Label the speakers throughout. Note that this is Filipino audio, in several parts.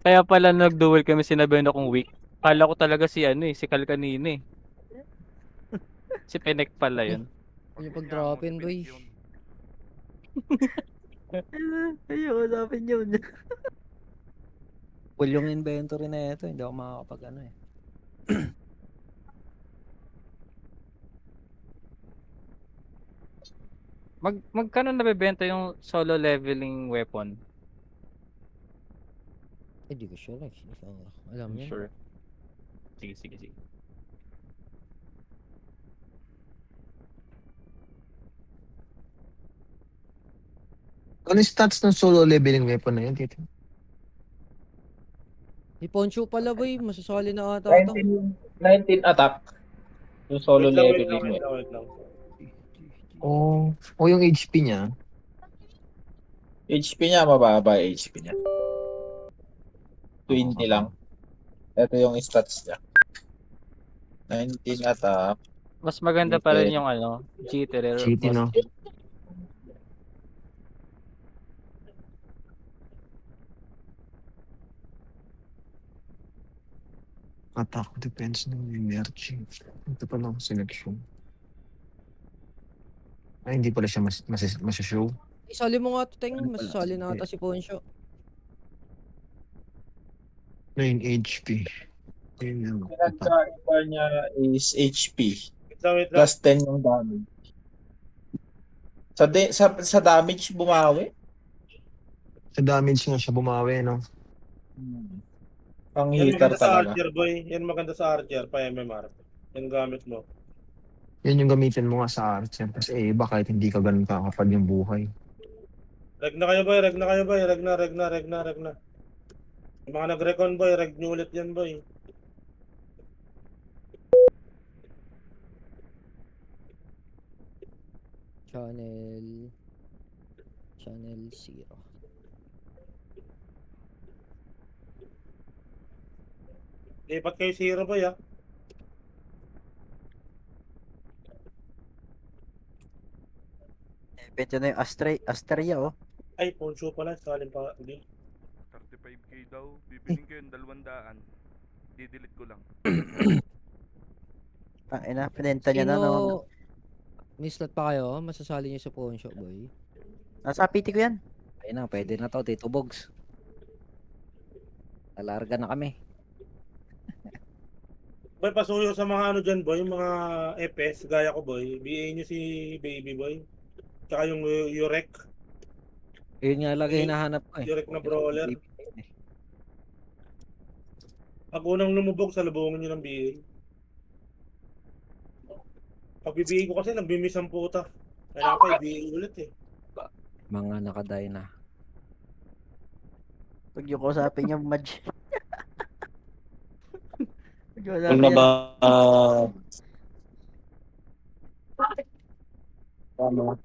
Speaker 1: Kaya pala nag-duel kami sinabihan akong weak. Kala ko talaga si ano eh, si Kal kanina eh. Si Penek pala
Speaker 2: Ay,
Speaker 1: yun.
Speaker 2: yung
Speaker 3: Kaya mo si
Speaker 2: pag-dropin,
Speaker 3: Pinik
Speaker 2: boy.
Speaker 3: yun.
Speaker 4: Ayun, usapin yun. Full yung inventory na ito, hindi ako makakapag ano eh.
Speaker 1: Magkano nabebenta yung solo leveling weapon?
Speaker 2: Hindi ko sure. Hindi ko alam
Speaker 1: I'm
Speaker 2: yan.
Speaker 1: sure. Sige, sige, sige.
Speaker 5: Ano yung stats ng solo leveling weapon na yun, Tito?
Speaker 2: Si Poncho pala, boy. Masasali na ata to.
Speaker 6: 19 attack. Yung solo
Speaker 7: Wait lang, wait lang,
Speaker 6: leveling
Speaker 7: wait
Speaker 6: mo.
Speaker 7: lang, wait lang.
Speaker 5: Oh, o yung HP niya.
Speaker 6: HP niya, mababa HP niya. 20 lang. Ito yung stats niya. 19 attack.
Speaker 1: Mas maganda pa rin yung ano, Jitterer
Speaker 5: GT,
Speaker 1: boss
Speaker 5: no?
Speaker 1: kit.
Speaker 5: Attack depends ng energy. Ito pa lang selection. Ay, hindi pala siya mas-show.
Speaker 2: Isali mo nga to, Teng.
Speaker 4: Ano pala?
Speaker 2: Masasali na ata si Poncho.
Speaker 5: 9 HP. Yun yung attack.
Speaker 6: Pinagka-bar niya is HP.
Speaker 7: Wait lang, wait lang.
Speaker 6: Plus 10 yung damage. Sa damage, bumawi.
Speaker 5: Sa damage nga siya bumawi, no?
Speaker 6: Pang
Speaker 7: Yan
Speaker 6: hitter
Speaker 7: maganda sa
Speaker 6: talaga.
Speaker 7: Archer, boy. Yan maganda sa Archer, pa MMR. Yan gamit mo.
Speaker 5: Yan yung gamitin mo nga sa Archer. Kasi iba kahit hindi ka ganun kakapal yung buhay.
Speaker 7: Reg na kayo, boy. Reg na kayo, boy. Reg na, reg na, reg na, reg na. Yung mga nag-recon, boy. Reg nyo ulit yan, boy.
Speaker 2: Channel 0.
Speaker 7: Lipat kayo si Hero, boy, ah.
Speaker 4: Benta na yung Asteria, oh.
Speaker 7: Ay, Poncho pala. Salim pa. Hindi.
Speaker 3: 35k daw. Bibiling ko yung 200. Didelete ko lang.
Speaker 4: Ina, pinenta niya na, no?
Speaker 2: Sino... May slot pa kayo? Masasali niyo sa Poncho, boy.
Speaker 4: Nasa PT ko yan. Ayun na, pwede na to, Tito Bogs. Lalarga na kami.
Speaker 7: Boy, pasuyo sa mga ano dyan, boy. Yung mga FS, gaya ko, boy. BA nyo si Baby Boy. Tsaka yung Yurek.
Speaker 4: Yun nga lagi hinahanap ko eh.
Speaker 7: Yurek na brawler. Pag unang lumubog, salubungin nyo ng BA. Pag BBA ko kasi, nagbimis ang puta. Kaya pa, BA ulit eh.
Speaker 4: Mga nakaday na. Pag yung kusapin yung Madge. Pag yung kusapin
Speaker 6: na
Speaker 4: niya,
Speaker 6: ba? Tama,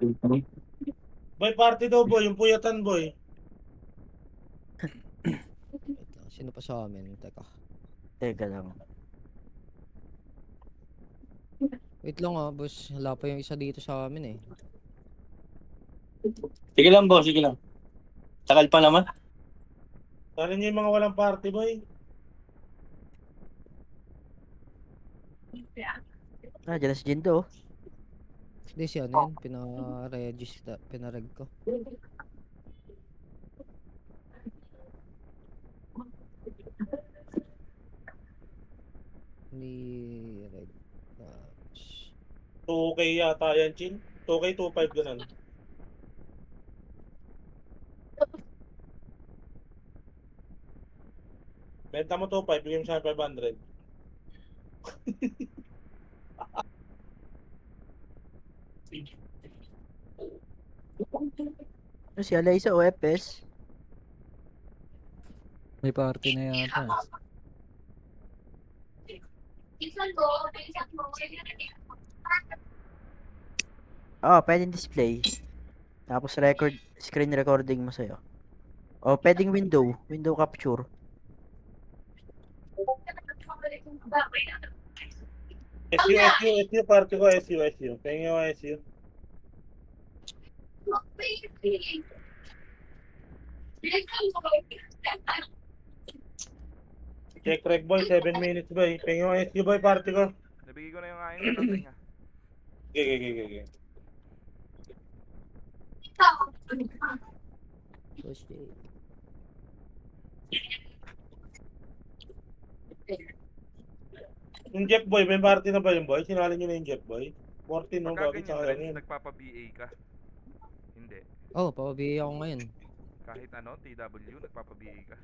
Speaker 7: Boy, party daw, boy. Yung puyatan, boy.
Speaker 2: Wait lang. Sino pa sa amin? Teka.
Speaker 4: teka lang.
Speaker 2: Wait lang boss. Wala pa yung isa dito sa amin eh.
Speaker 6: Sige lang, boss. Sige lang. Takal pa naman.
Speaker 7: Sana nyo yung mga walang party, boy.
Speaker 4: Dyan na si Jindo.
Speaker 2: Hindi si ano yun. Pina-register. Pinareg ko. Ni reg. Tapos
Speaker 7: 2K yata yan, Chin. 2K, 2.5 ganun. Benta mo 2.5, bigyan mo siya 500.
Speaker 4: Si Alaysa OFS. May party na yata. Pwedeng display. Tapos screen recording mo sa'yo. Pwedeng window capture.
Speaker 7: SU, party ko, SU. Pengen yung SU. Check reg boy, 7 minutes boy. Ping yung SU boy, party ko.
Speaker 3: Nabigay ko na yung aking ano, tinga.
Speaker 7: Okay.
Speaker 2: Oh, shit.
Speaker 7: Yung Jeff boy, may party na ba yung boy? Sinali nyo na yung Jeff boy? 14 no,
Speaker 3: Pagka
Speaker 7: bakit
Speaker 3: ganyan,
Speaker 7: sa
Speaker 3: Renz,
Speaker 7: yun?
Speaker 3: nagpapa-BA ka. Hindi.
Speaker 2: Oh, papabihi ako ngayon.
Speaker 3: Kahit ano, TW, nagpapa-BA ka.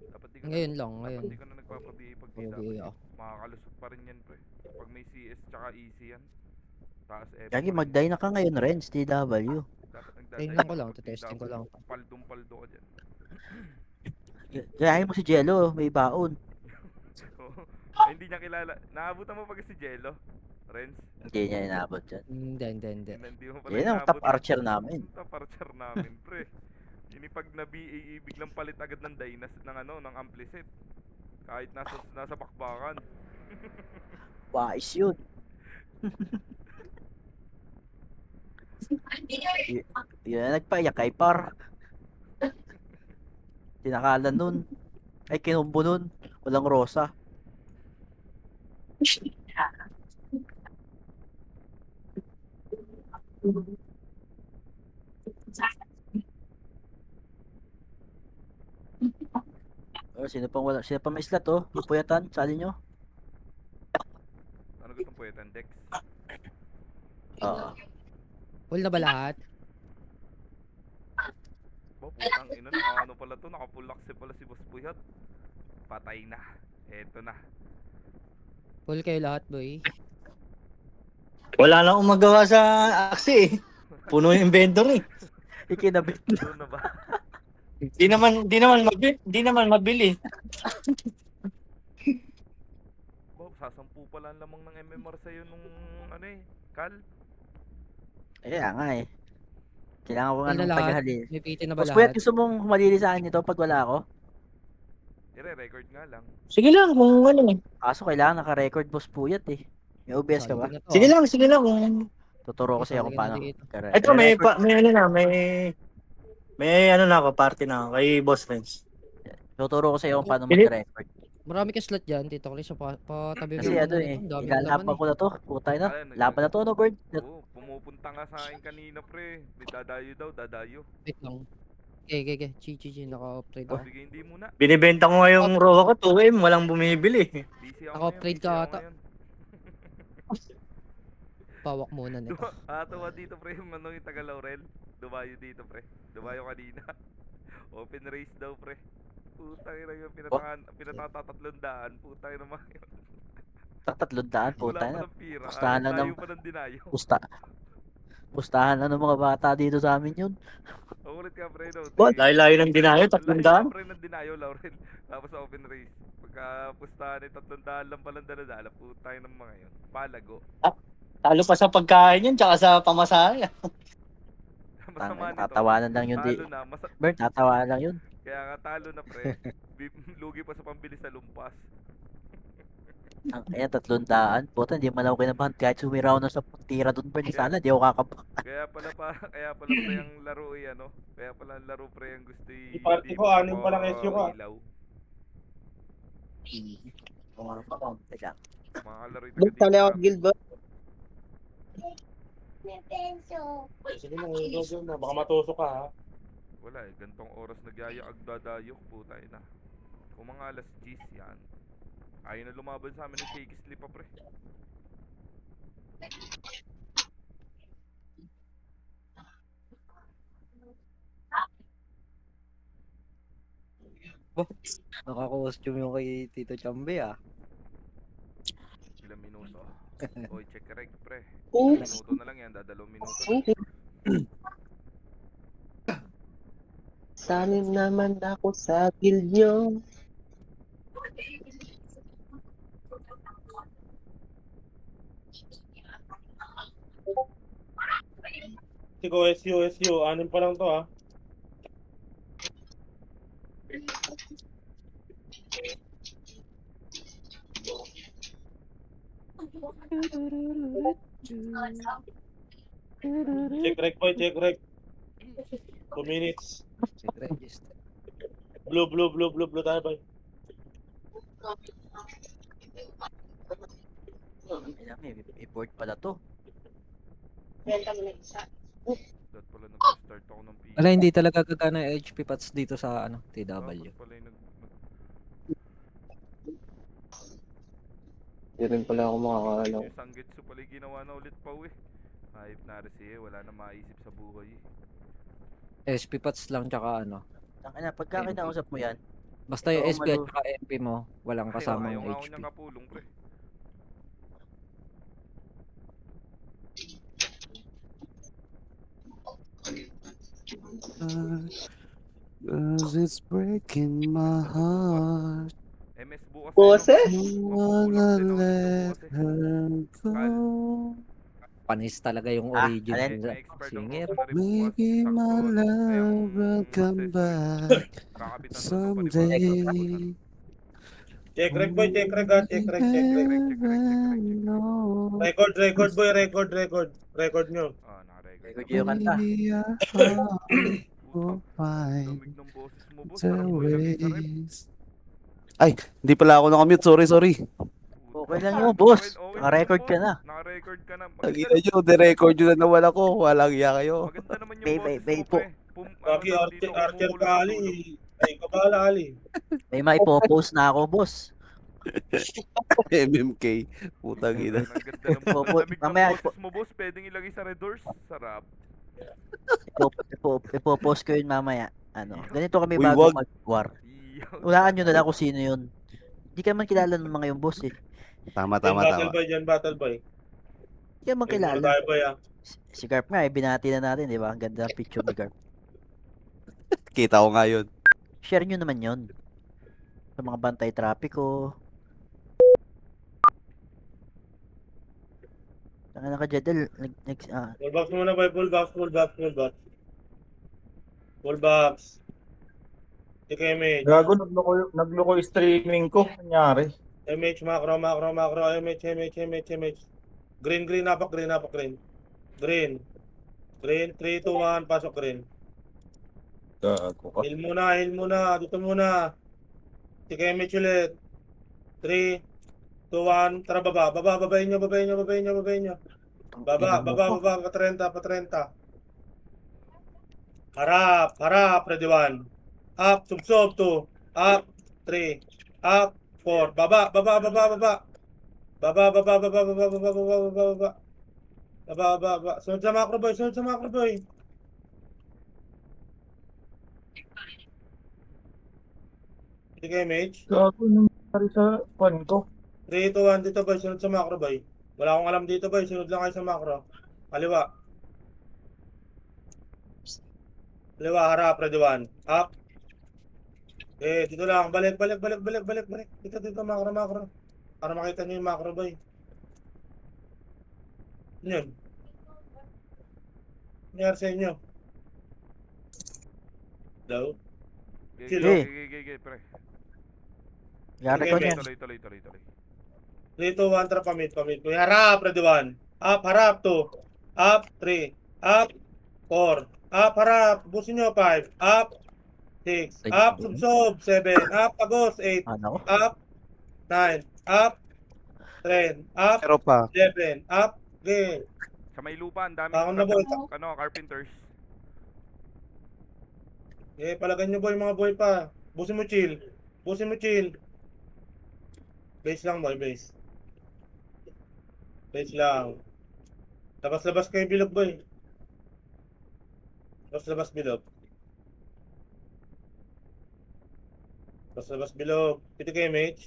Speaker 3: Dapat di ka
Speaker 2: Ngayon
Speaker 3: na,
Speaker 2: lang, ngayon.
Speaker 3: Dapat di ka na nagpapa-BA pag
Speaker 2: Papabihi
Speaker 3: TW.
Speaker 2: ako.
Speaker 3: Makakalusot pa rin yan, pre. Pag may CS tsaka EC yan. Taas F.
Speaker 4: Gagi, mag-die na ka ngayon, Renz, TW.
Speaker 3: Dapat
Speaker 2: Tingnan ko lang, testing ko lang.
Speaker 3: Paldong-paldo ka dyan.
Speaker 4: Gayahin mo si Jello, may baon.
Speaker 3: Ay, hindi niya kilala. Naabutan mo pag si Jello? Renz?
Speaker 4: Hindi niya inabot dyan.
Speaker 2: Hindi.
Speaker 3: Hindi mo pala
Speaker 4: Yan ang top
Speaker 3: inaabutan.
Speaker 4: archer namin.
Speaker 3: Top archer namin, pre. Yun yung pag na-BAE, biglang palit agad ng dynas ng ano, ng amplicit. Kahit nasa bakbakan.
Speaker 4: Wais yun. Yun na nagpaiyak kay Par. Tinakalan nun. Ay, kinumbo nun. Walang rosa. Oh, sino pang may slot oh? Pupuyatan, sali nyo?
Speaker 3: Ano gustong puwetan, Dex?
Speaker 4: Oo.
Speaker 2: Full na ba lahat?
Speaker 3: Putang ina na, ano pala to, nakapulakse pala si Boss Puyat. Patay na. Eto na.
Speaker 2: Full kayo lahat, boy.
Speaker 8: Wala na akong magawa sa Axie eh. Puno yung inventory.
Speaker 4: Ikinabit na.
Speaker 3: Doon na ba?
Speaker 8: Di naman mabili.
Speaker 3: Sasampu pala ang lamang ng MMR sa'yo nung ano eh, Kal?
Speaker 4: Kaya nga eh. Kailangan ko nga
Speaker 2: Full na
Speaker 4: ng
Speaker 2: lahat.
Speaker 4: tagahali.
Speaker 2: May PT na ba
Speaker 4: Boss Puyat,
Speaker 2: lahat?
Speaker 4: gusto mong humalili sa akin nito pag wala ako?
Speaker 3: Record nga lang.
Speaker 8: Sige lang kung ano eh.
Speaker 4: Kaso kailangan naka-record Boss Puyat eh. May OBS ka ba?
Speaker 2: Solid na to,
Speaker 8: Sige
Speaker 2: ah.
Speaker 8: lang kung...
Speaker 4: Tuturo ko sa'yo kung
Speaker 2: Isalagay
Speaker 4: paano.
Speaker 2: na dito.
Speaker 8: Ito may ano na, may ano na ako, party na ako kay Boss Friends.
Speaker 4: Tuturo ko sa'yo kung paano
Speaker 8: Pili-
Speaker 4: mag-record.
Speaker 2: Marami ka slot dyan, Tito Chris. Patabi
Speaker 4: Kasi
Speaker 2: mo
Speaker 4: ano
Speaker 2: muna
Speaker 4: eh,
Speaker 2: nito. Ang dami ng
Speaker 4: ilalaban
Speaker 2: laman
Speaker 4: ko na to. Putay na.
Speaker 3: Ayun,
Speaker 4: Laban na to, no, Bird?
Speaker 3: Oo, pumupunta nga sa akin kanina, pre. May dadayo daw, dadayo.
Speaker 2: Wait lang. Okay. Chi. Naka-upgrade ako.
Speaker 3: Bigay hindi muna.
Speaker 8: Binibenta ko nga yung Rowa ko, 2M, walang bumibili.
Speaker 3: Busy ako
Speaker 2: Naka-upgrade
Speaker 3: ngayon, busy
Speaker 2: ka
Speaker 3: ako
Speaker 2: ata.
Speaker 3: ngayon.
Speaker 2: Pawak muna nito.
Speaker 3: Tawa dito, pre, yung ano yung taga Laurel. Dumayo dito, pre. Dumayo kanina. Open race daw, pre. Putang ina yung pinatatatlondaan. Putang ina naman yun.
Speaker 4: Tatlong-daan,
Speaker 3: Wala
Speaker 4: putay
Speaker 3: pa
Speaker 4: na.
Speaker 3: ng pira.
Speaker 4: Pustahan na
Speaker 3: Dinayo
Speaker 4: ng-
Speaker 3: pa ng dinayo.
Speaker 4: Pustahan na ng mga bata dito sa amin yun.
Speaker 3: Ang ulit ka, pre, no?
Speaker 8: What? Layo-layo ng dinayo,
Speaker 3: Ang layo
Speaker 8: 300.
Speaker 3: ka, pre, ng dinayo, Laurel. Tapos sa open race. Pagka pustahan eh, 300 lang palang dala-dala. Putang ng mga yun. Palago.
Speaker 8: Talo pa sa pagkain yun, tsaka sa pamasahe.
Speaker 3: Masama nito.
Speaker 4: Tatawanan lang yun, di.
Speaker 3: Talo na.
Speaker 4: Bird, tatawanan lang yun.
Speaker 3: Kaya nga talo na, pre. Lugi pa sa pambili sa lumpas.
Speaker 4: Ang kaya 300. Puta, hindi man ako kinabahan. Kahit sumiraw na sa tira doon, Bird. Sana, di ako kakaba.
Speaker 3: Kaya pala pre ang laro ay ano. Kaya pala ang laro pre ang gusto
Speaker 7: Di party ko, anim pa lang SU ko.
Speaker 3: Ilaw.
Speaker 4: Teka.
Speaker 3: Mga laro ito.
Speaker 8: Ba't tali ako guild ba?
Speaker 7: Sige na, go na. Baka matusok ka ha.
Speaker 3: Wala eh, gantong oras nagyaya agdadayok, putay na. Kung mga alas 10 yan. Ayaw na lumaban sa amin ng shaky slip pa pre.
Speaker 4: Naka-costume yung kay Tito Chambe ah.
Speaker 3: Ilang minuto. Oy, check reg pre.
Speaker 8: Oops.
Speaker 3: Ilang minuto na lang yan, dadalawang minuto na.
Speaker 8: Salin naman ako sa guild nyo.
Speaker 7: Sigo, SU. Anim pa lang to ha. Check reg boy, check reg. 2 minutes.
Speaker 2: Register.
Speaker 7: Blue tayo boy.
Speaker 4: Import pala to.
Speaker 3: Dapat pala nag-start ako ng PC.
Speaker 2: Wala, hindi talaga gagana yung HP pots dito sa ano,
Speaker 3: Dapat
Speaker 2: TW.
Speaker 3: pala yung
Speaker 9: Hindi rin pala ako makakalaw.
Speaker 3: yung Sangetsu pala yung ginawa na ulit pa eh. Hype na rin siya, wala na maisip sa buhay eh.
Speaker 2: SP pots lang tsaka ano.
Speaker 4: Tangina, pagka kinausap mo yan,
Speaker 2: Basta yung
Speaker 4: Oo,
Speaker 2: SP at
Speaker 4: malu-
Speaker 2: tsaka MP mo, walang
Speaker 3: Ayaw
Speaker 2: kasamang
Speaker 3: nga ako
Speaker 2: HP.
Speaker 3: niyang kapulong pre.
Speaker 10: Cause it's breaking my heart.
Speaker 3: MS bukas
Speaker 9: Boses?
Speaker 10: Wanna
Speaker 3: Mapupulak din ako nito
Speaker 10: let
Speaker 3: bukas eh.
Speaker 10: her go.
Speaker 2: Panis talaga yung
Speaker 4: Ah,
Speaker 2: origin.
Speaker 4: alin?
Speaker 3: May expert ang
Speaker 2: Singit.
Speaker 3: roster na rin bukas.
Speaker 10: Maybe
Speaker 3: Sakto,
Speaker 10: my love will come back
Speaker 3: Kakapitan doon ng
Speaker 10: someday.
Speaker 3: panibagong
Speaker 7: Check rec boy, check rec ha, check rec, check rec.
Speaker 10: Heaven knows.
Speaker 7: Record boy, record. Record nyo.
Speaker 3: Ah, naka-record.
Speaker 4: Record yung kanta.
Speaker 10: Maybe our heart will
Speaker 3: Putang,
Speaker 10: find
Speaker 3: lamig ng boses mo boss.
Speaker 10: their
Speaker 3: Parang mo ilagay sa rep.
Speaker 10: ways. Ay, hindi pala ako nakamute. Sorry.
Speaker 4: Okay lang yun, boss.
Speaker 3: Okay
Speaker 4: Naka-record
Speaker 3: lang,
Speaker 4: ka na.
Speaker 3: boss. Naka-record ka na.
Speaker 10: Nakita nyo, de-record nyo na nawala ko. Walang iya kayo.
Speaker 3: Maganda naman yung
Speaker 4: Bay,
Speaker 3: boses
Speaker 4: bay
Speaker 3: mo,
Speaker 4: po.
Speaker 3: pre.
Speaker 7: Kaki
Speaker 3: tawag dito,
Speaker 7: Archer
Speaker 3: umulot
Speaker 7: ka,
Speaker 3: sa
Speaker 7: Ali.
Speaker 3: tulog.
Speaker 7: Ay, kabala, Ali.
Speaker 4: May maipopost na ako, boss.
Speaker 10: MMK. Putang ina.
Speaker 3: Ang ganda ng
Speaker 4: Popo-
Speaker 3: lamig ng
Speaker 4: mamaya
Speaker 3: boses mo, boss. Pwedeng ilagay sa red doors. Sarap.
Speaker 4: Ipopost ko yun mamaya. Ano, ganito kami
Speaker 10: Uy,
Speaker 4: bago
Speaker 10: wag.
Speaker 4: mag-war.
Speaker 3: Iyaw.
Speaker 4: Hulaan nyo na lang kung sino yun. Hindi ka man kilala ng mga yung boss eh.
Speaker 10: Tama.
Speaker 7: Battle boy dyan, battle boy.
Speaker 4: Hindi ka man
Speaker 7: Ay, muna
Speaker 4: kilala.
Speaker 7: tayo boy ah.
Speaker 4: Si Garp nga eh, binati na natin, di ba? Ang ganda ng picture ni Garp.
Speaker 10: Kita ko nga yun.
Speaker 4: Share nyo naman yun. Sa mga bantay trapiko. Tanga na ka, Jedel.
Speaker 7: Full box muna boy, full box. Full box. Tika MH.
Speaker 6: Gago, nagloko yung streaming ko. Nangyari.
Speaker 7: MH, macro. MH. Green, apak, green. Green, 3, 2, 1, pasok green.
Speaker 6: Gago ka.
Speaker 7: Heal muna. Dito muna. Tika MH ulit. 3, 2, 1. Tara, baba. Babayin nyo. Baba, pa 30. Harap, ready 1. Up, sub, 2. Up, 3. Up, 4. Baba. Sunod sa macro boy. Sige, MH.
Speaker 6: Gago, nangyari sa pan ko.
Speaker 7: 3, 2, 1 dito boy. Sunod sa macro boy. Wala akong alam dito boy. Sunod lang kayo sa macro. Kaliwa, harap, ready 1. Up. Dito lang. Balik. Dito, macro. Para makita nyo yung macro boy. Ano yun? Nangyari sa inyo? Daw? Kilo.
Speaker 3: Gigi, pre.
Speaker 4: Yari ko
Speaker 7: Sige,
Speaker 4: niyan.
Speaker 3: Tuloy.
Speaker 7: 3, 2, 1, tara pamit. Harap, ready 1. Up, harap, 2. Up, 3. Up, 4. Up, harap. Busin nyo, 5. Up, 6. Up, sub. 7. Up, agos, 8.
Speaker 4: Ano ko?
Speaker 7: Up, 9. Up, 10. Up,
Speaker 10: Pero pa.
Speaker 7: 11. Up, okay.
Speaker 3: Sa may lupa, ang daming
Speaker 7: Ako na, boy.
Speaker 3: carpenters.
Speaker 7: Palagan nyo boy, mga boy pa. Busin mo chill. Base lang boy, base. Base lang. Labas kayo bilog boy. Labas bilog. Piti kayo MH.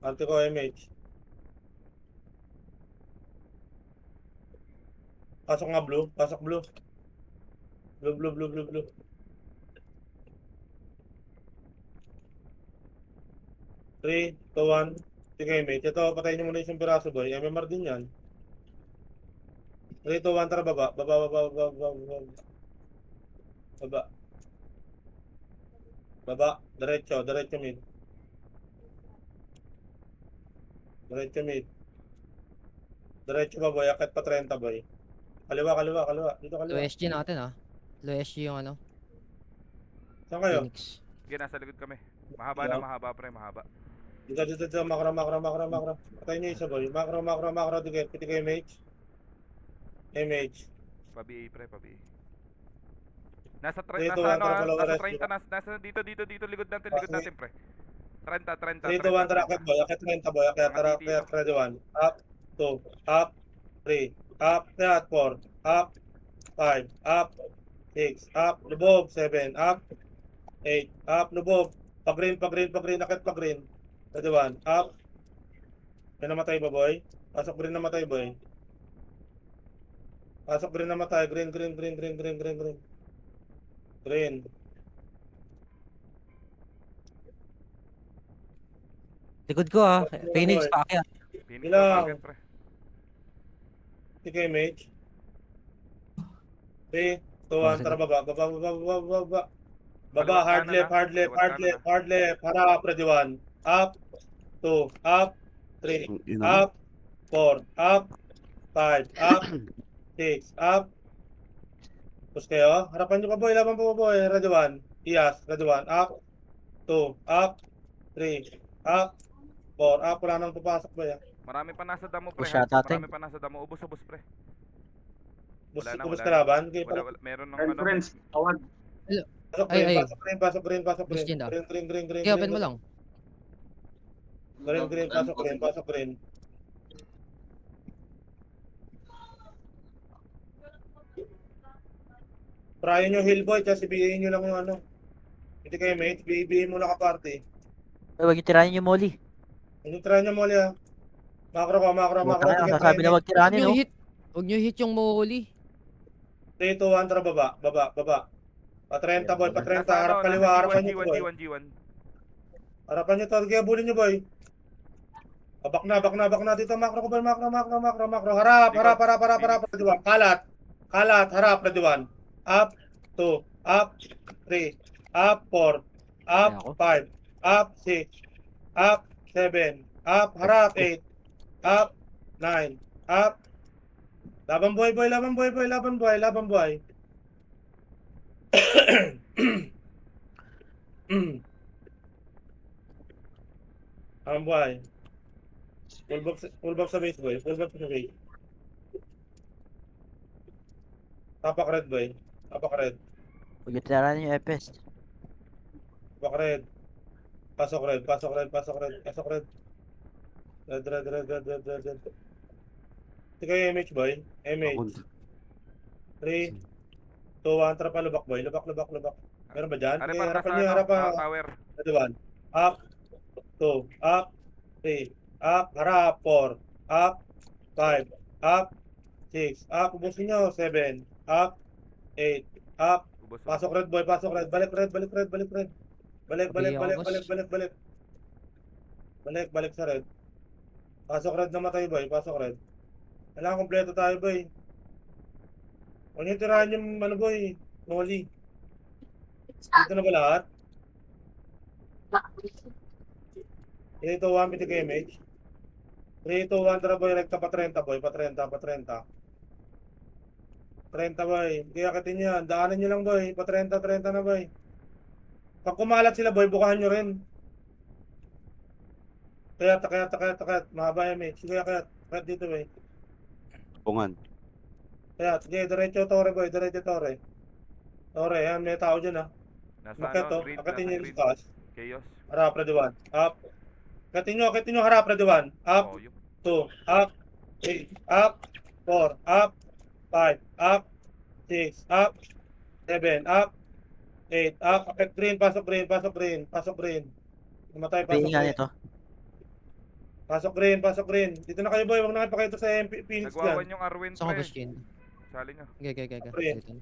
Speaker 7: Arte ko MH. Pasok nga blue. Blue. 3, 2, 1. Sige, mate. Ito, patayin nyo muna isang piraso, boy. MMR din yan. 3, 2, 1. Tara, baba. Baba. Diretso mid. Diretso ba, boy? Akit pa 30, boy. Kaliwa. Dito,
Speaker 2: Low
Speaker 7: kaliwa.
Speaker 2: SG natin ah. Low SG yung ano.
Speaker 7: Saan kayo?
Speaker 2: Phoenix.
Speaker 3: Sige, nasa likod kami. Mahaba
Speaker 7: Yeah.
Speaker 3: na, mahaba pre, mahaba.
Speaker 7: Dito. Makro. Patay niyo isa boy. Makro. Dikit kayo mage. MH.
Speaker 3: Pa-BA pre, pa-BA. Nasa
Speaker 7: Dito,
Speaker 3: nasa ano,
Speaker 7: Wantra, follow
Speaker 3: nasa
Speaker 7: rest,
Speaker 3: 30, nasa dito, likod natin, pre. 30.
Speaker 7: 3 to 1, tara, akit boy. Akit 30 boy. Akit, tara, akit, ready 1. Up, 2, up, 3, up, kayat 4, up, 5, up, 6, up, lubog, 7, up, 8, up, lubog. Pag-green, akit pag-green. Ready 1, up. May namatay ba boy? Pasok green namatay boy. Pasok green namatay. Green. Green.
Speaker 2: Likod ko ah. Phoenix, paakyat.
Speaker 3: Phoenix
Speaker 7: Ilang?
Speaker 3: daw target, pre.
Speaker 7: Hindi kayo mage. 3, 2, 1, tara baba. Baba,
Speaker 3: Kaliwat
Speaker 7: hard
Speaker 3: kanan,
Speaker 7: left,
Speaker 3: ah.
Speaker 7: hard left. Harap, ready 1. Up, 2, up, 3, up, 4, up, 5, up, 6, up. Push kayo. Harapan nyo pa boy, laban po boy. Ready 1. Iyas, ready 1. Up, 2, up, 3, up, 4, up. Wala nang papasok boy.
Speaker 3: Marami pa nasa damo, pre.
Speaker 4: Push
Speaker 3: ha?
Speaker 4: out natin.
Speaker 3: Marami pa nasa damo. Ubos, pre.
Speaker 7: Bus
Speaker 3: Wala na,
Speaker 7: kubus
Speaker 3: wala
Speaker 7: kalaban. Okay,
Speaker 3: Wala, meron ng ano.
Speaker 8: Friends, tawad.
Speaker 7: Pasok green.
Speaker 2: Bus din daw.
Speaker 7: Green.
Speaker 2: Okay, open mo lang.
Speaker 7: Green, pasok green. Prayo nyo heal boy, kasi BA nyo lang yung ano. Hindi kayo mate, BA mo na ka-party.
Speaker 4: Huwag yung tiranin yung Molly.
Speaker 7: Hindi try nyo muli ah. Makro.
Speaker 4: Puta kayo, sasabi na huwag tiranin, no?
Speaker 2: Huwag nyo hit yung Molly.
Speaker 7: 3, 2, 1, tara baba. Pa 30 boy, pa 30.
Speaker 3: Nasa
Speaker 7: Harap
Speaker 3: ano,
Speaker 7: kaliwa,
Speaker 3: nasa
Speaker 7: harapan nyo
Speaker 3: G1,
Speaker 7: boy.
Speaker 3: G1.
Speaker 7: Harapan nyo to, kaya bulin nyo boy. Bak na dito, makro ko boy, makro. Harap, ready 1. Kalat, harap, ready 1. Up, 2, up, 3, up, 4, up, 5, up, 6, up, 7, up, harap, 8, up, 9, up. Laban boy. Laban boy. Full box sa base boy. Tapak red boy.
Speaker 4: Huwag yung tiranin yung FS.
Speaker 7: Tapak red. Pasok red. Red. Hindi kayo MH boy. MH. 3, 2, 1, tara pa lubak boy. Lubak. Meron ba dyan? Okay, harapan nyo, harapan.
Speaker 3: Tower.
Speaker 7: Ready 1. Up, 2, up, 3, up, harap, 4, up, 5, up, 6, up, ubusin nyo, 7, up, 8, up,
Speaker 3: Ubos.
Speaker 7: pasok red boy, balik red. Balik sa red. Pasok red namatay boy, Kailangan kompleto tayo boy. Huwag nyo tirahan yung ano boy, Molly. Dito na ba lahat? Ito 1 pitik image. 3, 2, 1, tara boy, rekta pa 30 boy, pa 30 boy, kaya akitin nyo yan, daanan nyo lang boy, pa 30 na boy. Pag kumalat sila boy, bukahan nyo rin. Kaya, mahaba yung image, sige kaya dito boy.
Speaker 10: Bungan.
Speaker 7: Kaya, sige, diretso tore boy, Tore, yan, may tao dyan ah.
Speaker 3: Nasa
Speaker 7: Makit to,
Speaker 3: ano, green.
Speaker 7: akitin nyo
Speaker 3: Nasa
Speaker 7: yung
Speaker 3: green.
Speaker 7: taas.
Speaker 3: Chaos.
Speaker 7: Harap, ready 1, up. Akitin nyo, harap, ready 1, up.
Speaker 3: Oh, yung
Speaker 7: 2, up, 3, up, 4, up, 5, up, 6, up, 7, up, 8, up, akit green, pasok green. Namatay, pasok
Speaker 4: Pingin nga
Speaker 7: green.
Speaker 4: nito.
Speaker 7: Pasok green. Dito na kayo boy, huwag na kayo pakita sa Phoenix
Speaker 3: nagwawan
Speaker 7: dyan.
Speaker 3: yung Arwin,
Speaker 2: Saan ka
Speaker 3: pre.
Speaker 2: Bushin?
Speaker 3: Sali nyo.
Speaker 2: Okay.
Speaker 7: Pre.
Speaker 2: Dito.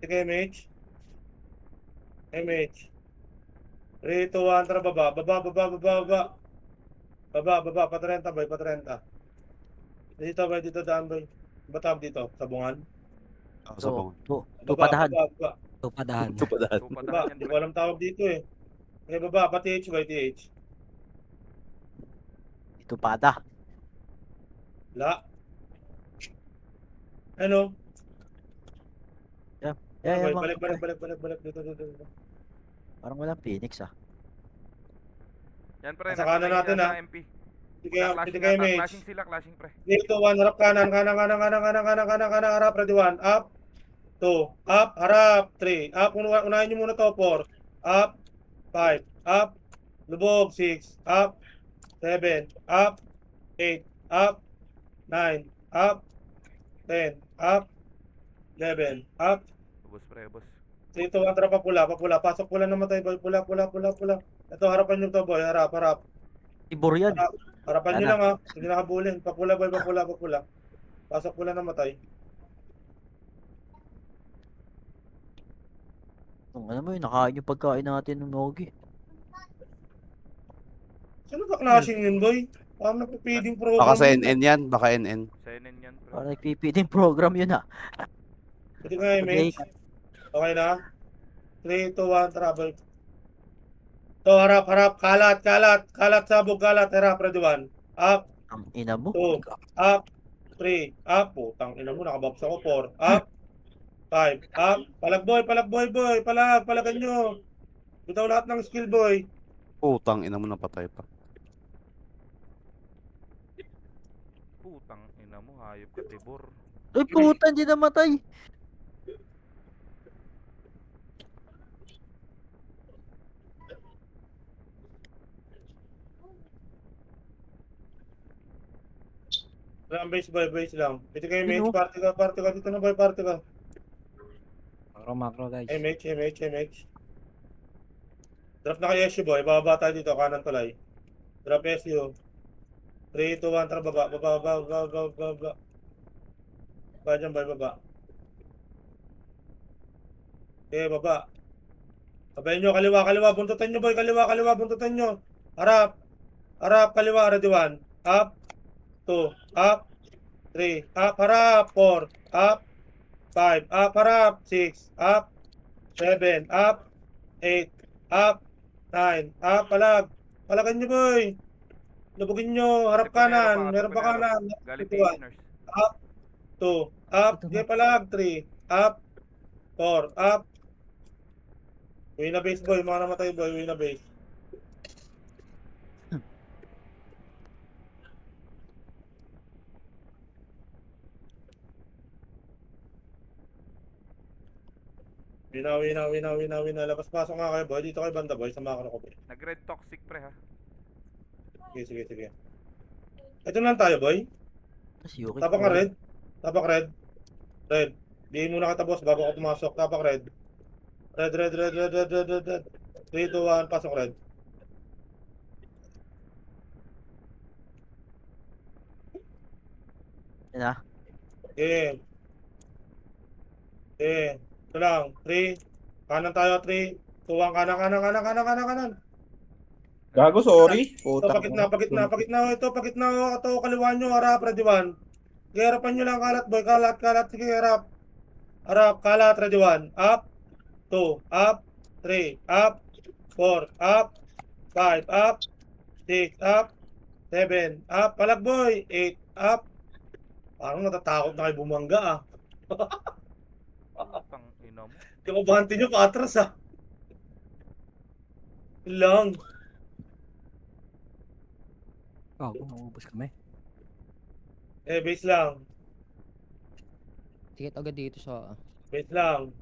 Speaker 7: Sige, MH. 3, 2, 1, tara baba. Baba, pa 30 boy, pa 30. Dito boy, dito daan boy. Batab dito, sabungan.
Speaker 10: Sa bungan.
Speaker 4: Tupadahan.
Speaker 7: Baba.
Speaker 2: Tupadahan.
Speaker 10: Tupadaan.
Speaker 7: Baba,
Speaker 3: Tupadahan yan,
Speaker 7: hindi ko
Speaker 3: pre.
Speaker 7: alam tawag dito eh. Okay, baba, pa TH boy, TH.
Speaker 4: Tupada.
Speaker 7: La. Ano?
Speaker 4: Yeah,
Speaker 7: Balik,
Speaker 4: mga
Speaker 7: balik,
Speaker 4: pre.
Speaker 7: balik. Dito.
Speaker 4: Parang walang Phoenix ah.
Speaker 3: Yan pre,
Speaker 7: Nasa
Speaker 3: nasa
Speaker 7: kanan
Speaker 3: lane
Speaker 7: natin,
Speaker 3: niya
Speaker 7: ah.
Speaker 3: sa MP.
Speaker 7: Sige, pwede
Speaker 3: Clashing
Speaker 7: kayo,
Speaker 3: ata.
Speaker 7: Mitch.
Speaker 3: Clashing sila, clashing pre.
Speaker 7: 3, 2, 1, harap kanan, harap, ready, 1, up, 2, up, harap, 3, up, unahin nyo muna to, 4, up, 5, up, lubog, 6, up, 7, up, 8, up, 9, up, 10, up, 11, up,
Speaker 3: Ubos pre, ubos.
Speaker 7: 3, 2, 1, tara papula, pasok pula namatay, boy, pula. Ito, harapan nyo to, boy, harap.
Speaker 4: Tibor yan.
Speaker 7: Harapan nyo
Speaker 4: Sana.
Speaker 7: lang, ha, hindi nakabulin, papula, boy, papula. Pasok pula namatay.
Speaker 4: Alam mo yun, nakain yung pagkain natin ng Nogi.
Speaker 7: Sino ba clashing yun, boy? Parang nagpipiding program.
Speaker 10: Baka sa
Speaker 7: yun,
Speaker 10: NN yan, baka NN.
Speaker 3: Sa NN yan pre.
Speaker 4: Parang nagpipiting program yun ah.
Speaker 7: Pwede nga, Mitch. Okay na? 3, 2, 1, travel. To, harap. Kalat, sabog, harap, ready, 1. Up,
Speaker 4: Ang ina mo.
Speaker 7: 2, up, 3, up. Putang ina mo, nakababs ako, 4. Up, 5, up. Palag, boy, boy. Palagan nyo. Bitaw lahat ng skill, boy.
Speaker 10: Putang ina mo, napatay pa.
Speaker 3: Putang ina mo, hayop ka Tibor.
Speaker 4: Ay puta, hindi namatay.
Speaker 7: Lang, base lang. Pwede kayo,
Speaker 4: Sino?
Speaker 7: Mitch. Party ka. Dito na, boy, party ka.
Speaker 2: Macro, guys.
Speaker 7: MH. Drop na kayo, SU, boy. Bababa tayo dito, kanan tulay. Drop SU. 3, 2, 1, tara, baba. Baba dyan, boy, baba. Okay, baba. Sabayin nyo, kaliwa, buntutan nyo, boy, buntutan nyo. Harap, kaliwa, ready, 1. Up, 2, up, 3, up, harap, 4, up, 5, up, harap, 6, up, 7, up, 8, up, 9, up, palagan nyo, boy. Lubugin nyo, harap kanan, meron pa kanan.
Speaker 3: Galit
Speaker 7: Ito,
Speaker 3: Tiners.
Speaker 7: up, 2, up, okay, palag, 3, up, 4, up. Uwi na base, boy, mga namatay, boy, uwi na base. Wina. Labas-pasok nga kayo, boy. Dito kayo banda, boy. Sama ka na ko, boy.
Speaker 3: Nag-red toxic pre ha.
Speaker 7: Sige. Ito na lang tayo, boy.
Speaker 4: Tapos Yuki.
Speaker 7: Tapak nga red. Red. Di muna kita, boss, bago ako pumasok. Tapak red. Red. 3, 2, 1, pasok red.
Speaker 4: Yan ah.
Speaker 7: Okay. Ito lang. 3. Kanan tayo, 3. 2, 1, kanan.
Speaker 6: Gago, sorry.
Speaker 7: Ito,
Speaker 6: Putang
Speaker 7: pagitna. Ito, kaliwa nyo, harap, ready, 1. Sige, harapan nyo lang, kalat, boy. Kalat. Sige, harap. Kalat, ready, 1. Up, 2, up, 3, up, 4, up, 5, up, 6, up, 7, up, palag, boy. 8, up. Parang natatakot na kayo bumangga, ah.
Speaker 3: Putang ina mo.
Speaker 7: Yung abante nyo, patras, ah. Lang.
Speaker 2: Naubos kami.
Speaker 7: Base lang.
Speaker 2: Tikit agad dito sa...
Speaker 7: Base lang.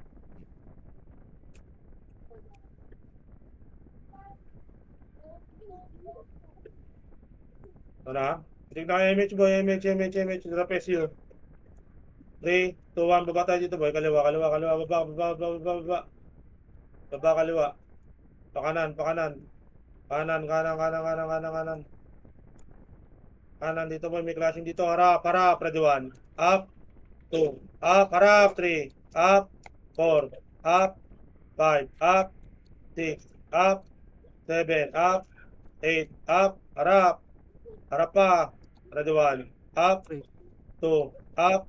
Speaker 7: Ito na. Tignan kayo, MH, boy. MH. Drop SU. 3, 2, 1. Baba tayo dito, boy. Kaliwa. Baba. Baba, kaliwa. Pakanan. Kanan. Kanan dito, boy. May clashing dito. Harap. Ready, 1. Up. 2. Up. Harap. 3. Up. 4. Up. 5. Up. 6. Up. 7. Up. 8. Up. Harap pa. Ready, 1. Up. 2. Up.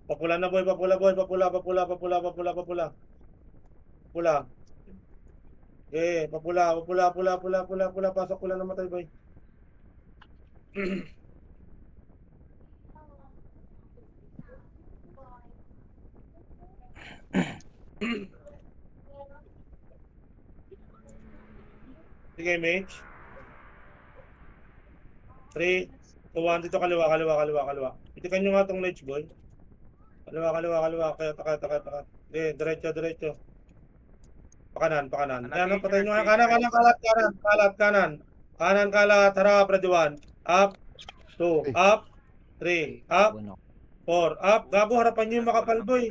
Speaker 7: Papula na, boy. Papula. Okay, papula. Pasok pula namatay, boy. Sige, mage. 3, 2, 1. Dito kaliwa. Itikan nyo nga tong mage, boy. Kaliwa. Kaya. Sige, diretso. Pakanan. Yan, patayin nyo nga. Kanan. Kalat. Harap, ready 1. Up. 2. Up. 3. Up. 4. Up. Gago, harapan nyo yung makapal, boy.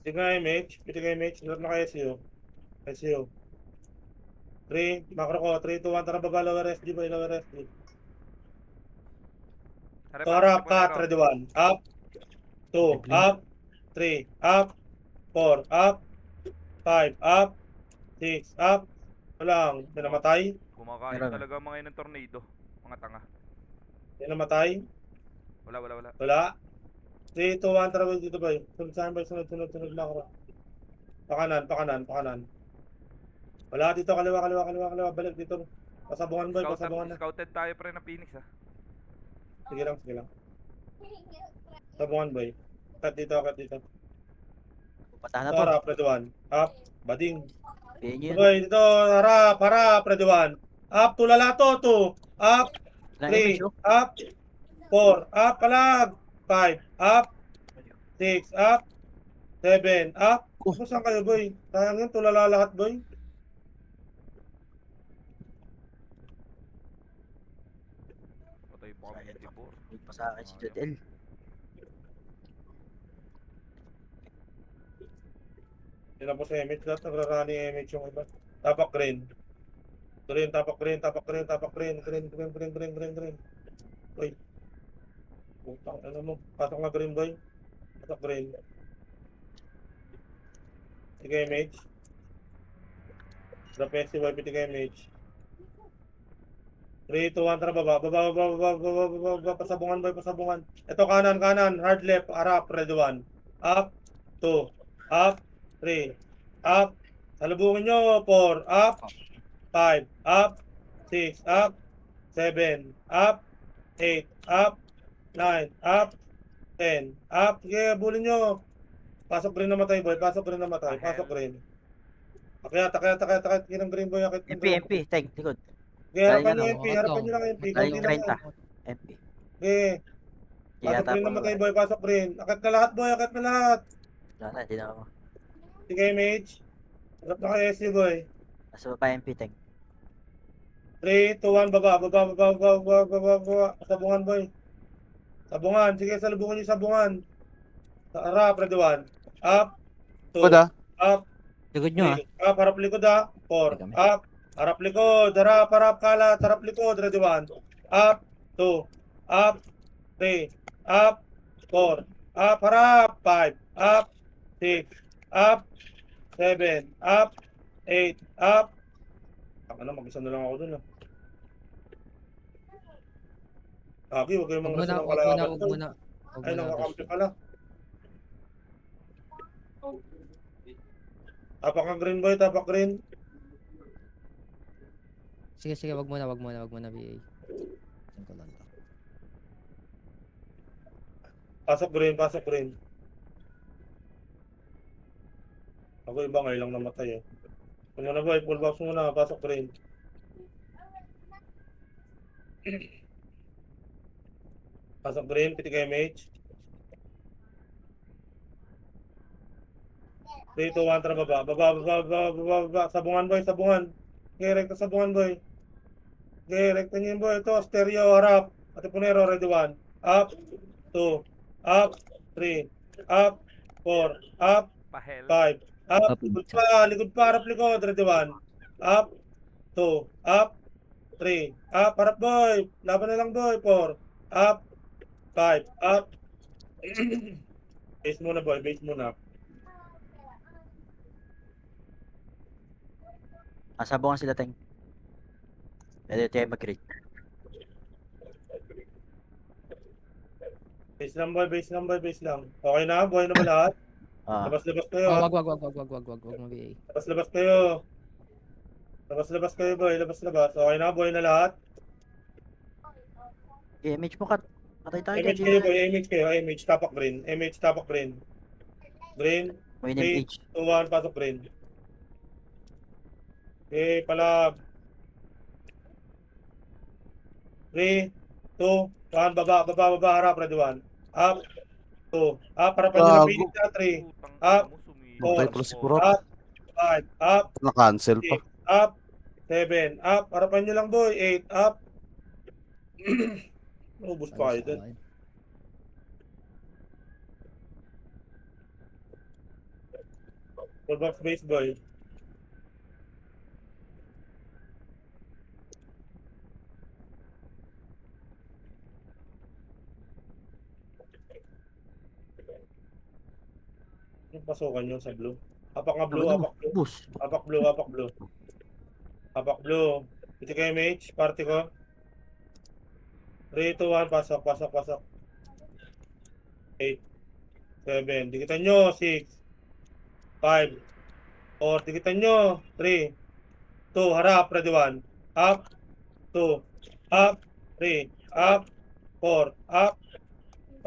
Speaker 7: Sige nga image. Lahat na kayo SEO. 3. Macro ko. 3, 2, 1. Tara baba. Lower SD boy. Harap cut. Ready 1. Up. 2. Up. 3. Up. 4. Up. 5. Up. 6. Up. Walang. May namatay.
Speaker 3: Kumakain
Speaker 4: Meron.
Speaker 3: talaga mga yun ng tornado. Mga tanga.
Speaker 7: May namatay.
Speaker 3: Wala.
Speaker 7: Wala. 3, 2, 1. Tara dito boy. Sunod. Macro. Pakanan. Wala dito. Kaliwa. Balik dito. Pasabungan boy. Na.
Speaker 3: Scouted tayo pre na Phoenix ha.
Speaker 7: Sige lang. Sabungan boy. Cut dito.
Speaker 4: Patahan na po.
Speaker 7: Harap, ready 1. Up. Bading.
Speaker 4: Yan yun.
Speaker 7: Boy, dito. Harap, ready 1. Up, tulala to. 2. Up.
Speaker 4: Ilang
Speaker 7: 3.
Speaker 4: image oh?
Speaker 7: Up. 4. Up, palag. 5. Up. 6. Up. 7. Up. Kung saan kayo, boy? Sayang yun, tulala lahat, boy.
Speaker 3: Patay pa kami 54.
Speaker 4: Huwag pa sa akin si Jodel.
Speaker 7: Hindi na po sa image. Lahat nagrarani image yung iba. Tapak green. Tapak green. Boy. Putang, ano mo? Pasok nga green, boy. Pasok green. Sige, image. Drop SC, wipe it, image. 3, 2, 1, tara baba. Pasabungan, boy, pasabungan. Ito kanan. Hard left, harap, ready 1. Up, 2. Up, 3. Up. Salubungin nyo, 4. Up. 5. Up. 6. Up. 7. Up. 8. Up. 9. Up. 10. Up. Sige, bulin nyo. Pasok green namatay, boy. Pasok green. Akyat. Kinang green, boy.
Speaker 4: MP, tank, likod.
Speaker 7: Okay, harapan nyo
Speaker 4: Tayo
Speaker 7: MP.
Speaker 2: na,
Speaker 7: Harapan nyo lang MP.
Speaker 4: Tayo
Speaker 7: Kunti lang yan.
Speaker 4: 30. MP.
Speaker 7: Okay.
Speaker 4: Kaya
Speaker 7: Pasok green
Speaker 4: tapos
Speaker 7: namatay, boy. Pasok green. Akyat na lahat, boy. Akyat na lahat.
Speaker 4: wala na, hindi na ako.
Speaker 7: Sige, mage. Harap na kayo SC, boy.
Speaker 4: Nasa baba MP tank.
Speaker 7: 3, 2, 1, baba. Sabungan, boy. Sabungan. Sige, salubungan nyo sabungan. Sa harap, ready 1. Up. 2.
Speaker 10: Good ah.
Speaker 7: Up.
Speaker 2: Likod nyo,
Speaker 7: 3. Up, harap likod ah. 4.
Speaker 2: Kami.
Speaker 7: Up. Harap likod. Harap kalat. Harap likod. Ready 1. Up. 2. Up. 3. Up. 4. Up. Harap. 5. Up. 6. Up. 7. Up. 8. Up. Ano, mag-isa na lang ako dun ah. Kagi, huwag kayong mga nasa ng kalaban. Ay, nakakampi pala. Tapak ka green, boy. Tapak green.
Speaker 2: Sige, wag muna, BA. Saan ko lang to?
Speaker 7: Pasok green. Ako iba ngayon lang namatay eh. Kung muna, boy. Full box muna. Pasok green. Pasok green. Piti kayo mage. 3, 2, 1, tara baba. Baba. Sabungan, boy. Okay, rekta sabungan, boy. Okay, rekta niyo yun, boy. Ito, stereo, harap. Atipunero, ready 1. Up. 2. Up. 3. Up. 4. Up.
Speaker 3: Pahel.
Speaker 7: 5. Up. Likod pa. Harap likod. Ready 1. Up. 2. Up. 3. Up. Harap, boy. Laban na lang, boy. 4. Up. 5. Up. Base muna, boy. Base muna.
Speaker 4: Nasabungan sila tank. Pwede tayo mag-create.
Speaker 7: Base lang boy, base lang boy, base lang. Okay na? Buhay na ba lahat?
Speaker 4: Ah,
Speaker 7: Labas-labas kayo.
Speaker 2: Oh,
Speaker 7: ah.
Speaker 2: wag mag-BA.
Speaker 7: Labas-labas kayo. Labas-labas kayo boy, labas-labas. Okay na? Buhay na lahat?
Speaker 4: image mo kat. Patay tayo dyan,
Speaker 7: MH kayo
Speaker 4: Jim.
Speaker 7: boy, MH kayo. MH, tapak green. MH, tapak green. Green,
Speaker 4: May
Speaker 7: 3,
Speaker 4: age.
Speaker 7: 2, 1, pasok green. Okay, palab. 3, 2, 1, baba, harap, ready 1. Up, 2, up, harapan nyo ng
Speaker 10: Gago.
Speaker 7: Phoenix na 3.
Speaker 3: Putang
Speaker 7: Up,
Speaker 3: ina mo, sumilip
Speaker 7: four,
Speaker 10: Patay
Speaker 3: ka
Speaker 10: pala
Speaker 3: ng
Speaker 10: si
Speaker 3: boss.
Speaker 10: Purot.
Speaker 7: up, 5, up,
Speaker 10: Na-cancel pa.
Speaker 7: 6, up, 7, up, harapan nyo lang boy, 8, up. Ubus pa kayo dun. Full box base boy. Yung pasukan nyo sa blue. Apak nga blue, apak blue.
Speaker 4: Bus.
Speaker 7: Apak blue, apak blue. Apak blue. Ito kayo MH, party ko. 3, 2, 1, pasok, pasok, pasok. 8, 7, dikitan nyo, 6, 5, 4, dikitan nyo, 3, 2, harap, ready 1, up, 2, up, 3, up, 4, up,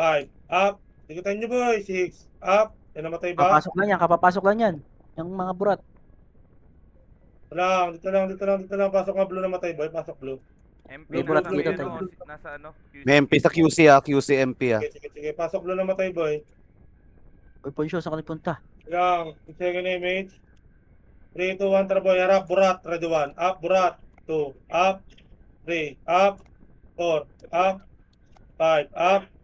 Speaker 7: 5, up, dikitan nyo boy, 6, up, yan namatay ba?
Speaker 4: Kapapasok lang yan. Yung mga burat.
Speaker 7: Dito lang, pasok nga blue namatay boy, pasok blue.
Speaker 3: MP
Speaker 4: May burat
Speaker 3: nasa,
Speaker 4: dito,
Speaker 3: ano,
Speaker 4: tayo.
Speaker 3: nasa ano? QC.
Speaker 10: May MP sa QC QC MP
Speaker 7: Sige, pasok blue namatay boy.
Speaker 4: Uy, Poncho, saan ka nagpunta?
Speaker 7: Lang, second image. 3, 2, 1, tara boy. Harap, burat, ready 1. Up, burat. 2, up. 3, up. 4, up. 5, up.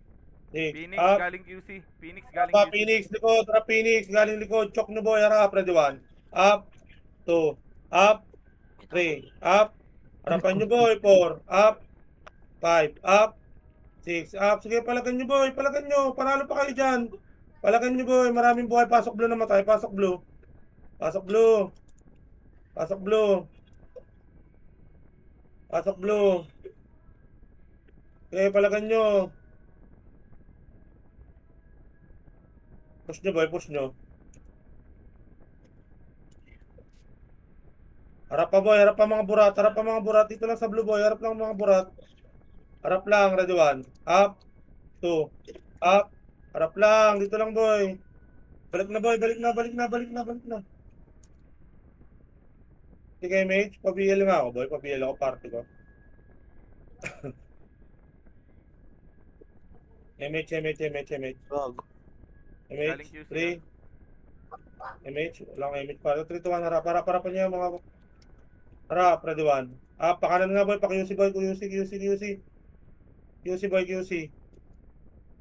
Speaker 7: 6,
Speaker 3: Phoenix
Speaker 7: up.
Speaker 3: galing QC. Phoenix galing
Speaker 7: Pa,
Speaker 3: QC.
Speaker 7: Phoenix, likod. Tara, Phoenix. Galing likod. Chok na boy. Harap, ready 1. Up. 2, up. 3, up. Harapan nyo boy. 4, up. 5, up. 6, up. Sige, palagan nyo boy. Palagan nyo. Panalo pa kayo dyan. Palagan nyo boy. Maraming buhay. Pasok blue namatay. Pasok blue. Pasok blue. Pasok blue. Pasok blue. Okay, palagan nyo. Push nyo boy, push nyo. Harap pa boy, harap pa mga burat. Harap pa mga burat. Dito lang sa blue boy. Harap lang mga burat. Harap lang, ready 1. Up. 2. Up. Harap lang. Dito lang boy. Balik na boy, balik na. Sige, mate. Pa-BL nga ako, boy. Pa-BL ako, party ko. MH.
Speaker 10: Gago.
Speaker 3: Galing
Speaker 7: MH,
Speaker 3: QC
Speaker 7: 3. MH, walang MH pa. 3, 2, 1, harapan niyo mga... Harap, ready 1. Ah, pakanan nga boy, pa-QC boy, QC boy, QC.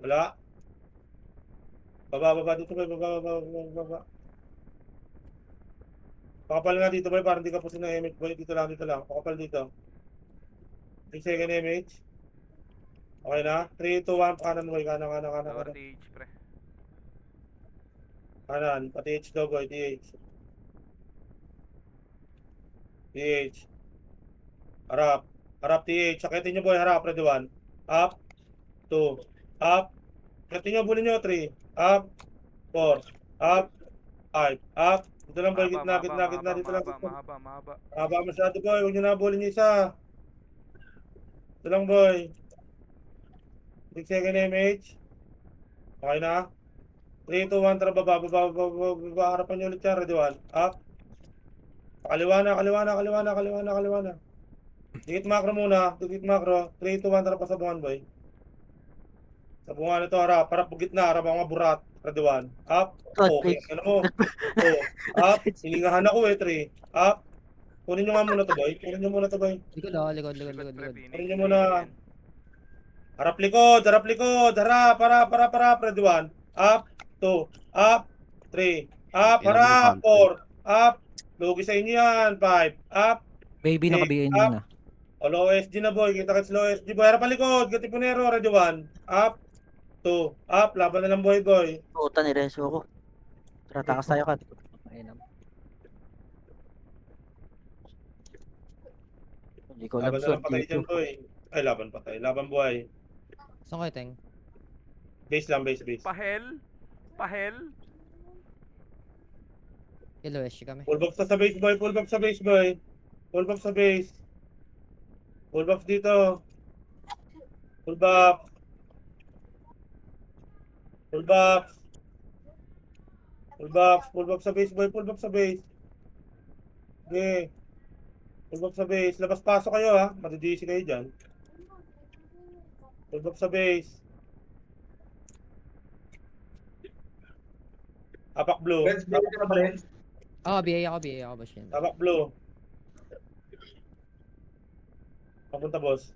Speaker 7: Wala. Baba dito boy, baba. Pakapal nga dito boy, parang di ka pusin ng MH boy. Dito lang. Pakapal dito. 3 second MH. Okay na? 3, 2, 1, kanan boy, kanan.
Speaker 3: Lower TH, pre.
Speaker 7: Kanan, pati H daw boy, TH. Harap TH. Sakitin nyo boy, harap, ready 1. Up. 2. Up. Sakitin nyo, bulin nyo, 3. Up. 4. Up. 5. Up. Dito lang boy, gitna. Dito lang.
Speaker 3: Mahaba.
Speaker 7: Mahaba masyado boy, huwag nyo na bulin nyo isa. Dito lang boy. 6 second MH. Okay na? 3, 2, 1, tara baba, harapan nyo ulit yan, ready 1. Up. Kaliwa na. Dikit makro muna, 3, 2, 1, tara pasabungan boy. Sabungan ito, harap gitna, harap mga burat, ready 1. Up. Okay, ano mo? Up. Silingahan ako 3. Up. Kunin nyo nga muna to boy.
Speaker 2: Likod.
Speaker 7: Kunin nyo muna. Harap likod, harap, ready 1. Up. 2, up, 3, up, harap, 4, up, lugi sa inyo yan, 5, up,
Speaker 2: Baby, nakabigay nyo na.
Speaker 7: o low SG na boy, kita slow SG boy, harap palikod, gatipunero, ready 1, up, 2, up, laban na lang boy.
Speaker 4: Puta, nireso ako. Tara, takas tayo kat. Hindi ko alam
Speaker 7: Laban na
Speaker 4: sa
Speaker 7: lang patay dyan boy. Ay, laban patay, laban buhay.
Speaker 2: Saan kayo, Teng?
Speaker 7: Base lang, base.
Speaker 3: Pahel. Pahel.
Speaker 2: Hello, SG kami.
Speaker 7: Full buff sa base, boy. Full buff sa base, boy. Full buff sa base. Full buff dito. Full buff. Full buff. Full buff. Full buff sa base, boy. Full buff sa base. Okay. Full buff sa base. Labas-pasok kayo, ha. Madidisi kayo dyan. Full buff sa base. Apak blue.
Speaker 2: BA ako, boss yan.
Speaker 7: Apak blue. Papunta, boss.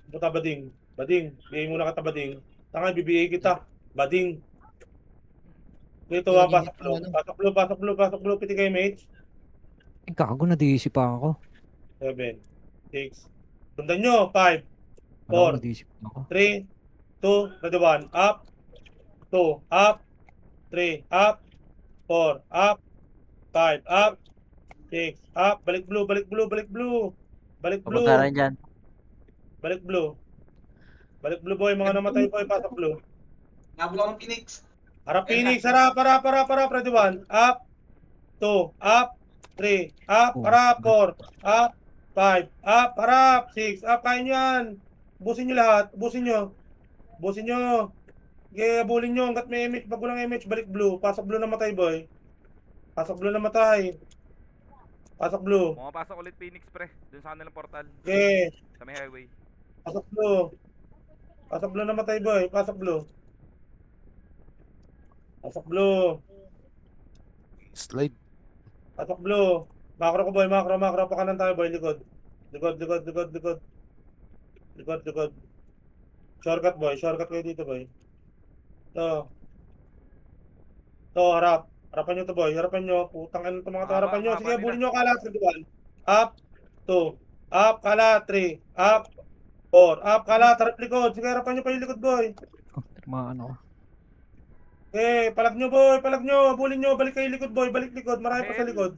Speaker 7: Papunta, bading. Bading. Bigay muna kita, bading. Tanga, bibigay kita. Bading. Dito, ha. Pasok blue. Pasok blue, pasok blue, pasok blue. Piti kayo, mate.
Speaker 2: Ay, gago, nadisi pa ako.
Speaker 7: 7, 6. Sundan nyo. 5,
Speaker 2: Wala,
Speaker 7: 4,
Speaker 2: nadisi pa ako.
Speaker 7: 3, 2, ready 1. Up. 2, up. 3, up. 4, up. 5, up. 6, up. Balik blue, balik blue, balik blue. Balik blue.
Speaker 4: Papunta rin dyan.
Speaker 7: Balik blue. Balik blue, boy. Mga namatay, boy. Pasok blue.
Speaker 6: Nabula ng Phoenix.
Speaker 7: Harap Phoenix. Harap. Ready 1. Up. 2, up. 3, up. Harap. 4, up. 5, up. Harap. 6, up. Kain yan. Busin nyo lahat. Busin nyo. Okay, abulin nyo. Hanggat may image. Bago ng image, balik blue. Pasok blue namatay, boy. Pasok blue namatay. Pasok blue.
Speaker 3: Pumapasok ulit Phoenix, pre. Dun sa kanilang portal.
Speaker 7: Okay.
Speaker 3: Sa may highway.
Speaker 7: Pasok blue. Pasok blue namatay, boy. Pasok blue. Pasok blue.
Speaker 10: Slide.
Speaker 7: Pasok blue. Macro ko, boy. Macro. Pa kanan tayo, boy. Likod. Likod. Shortcut, boy. Shortcut kayo dito, boy. To, harap. Harapan nyo to, boy. Harapan nyo. Putang ina to mga to. Harapan nyo. Sige, bulin nyo kalat. Up. 2. Up. Kalat. 3. Up. 4. Up. Kalat. Harap likod. Sige, harapan nyo pa yung likod, boy.
Speaker 2: Tinamaan ako.
Speaker 7: Okay, palag nyo, boy. Palag nyo. Bulin nyo. Balik kayo likod, boy. Balik likod. Marami pa sa likod.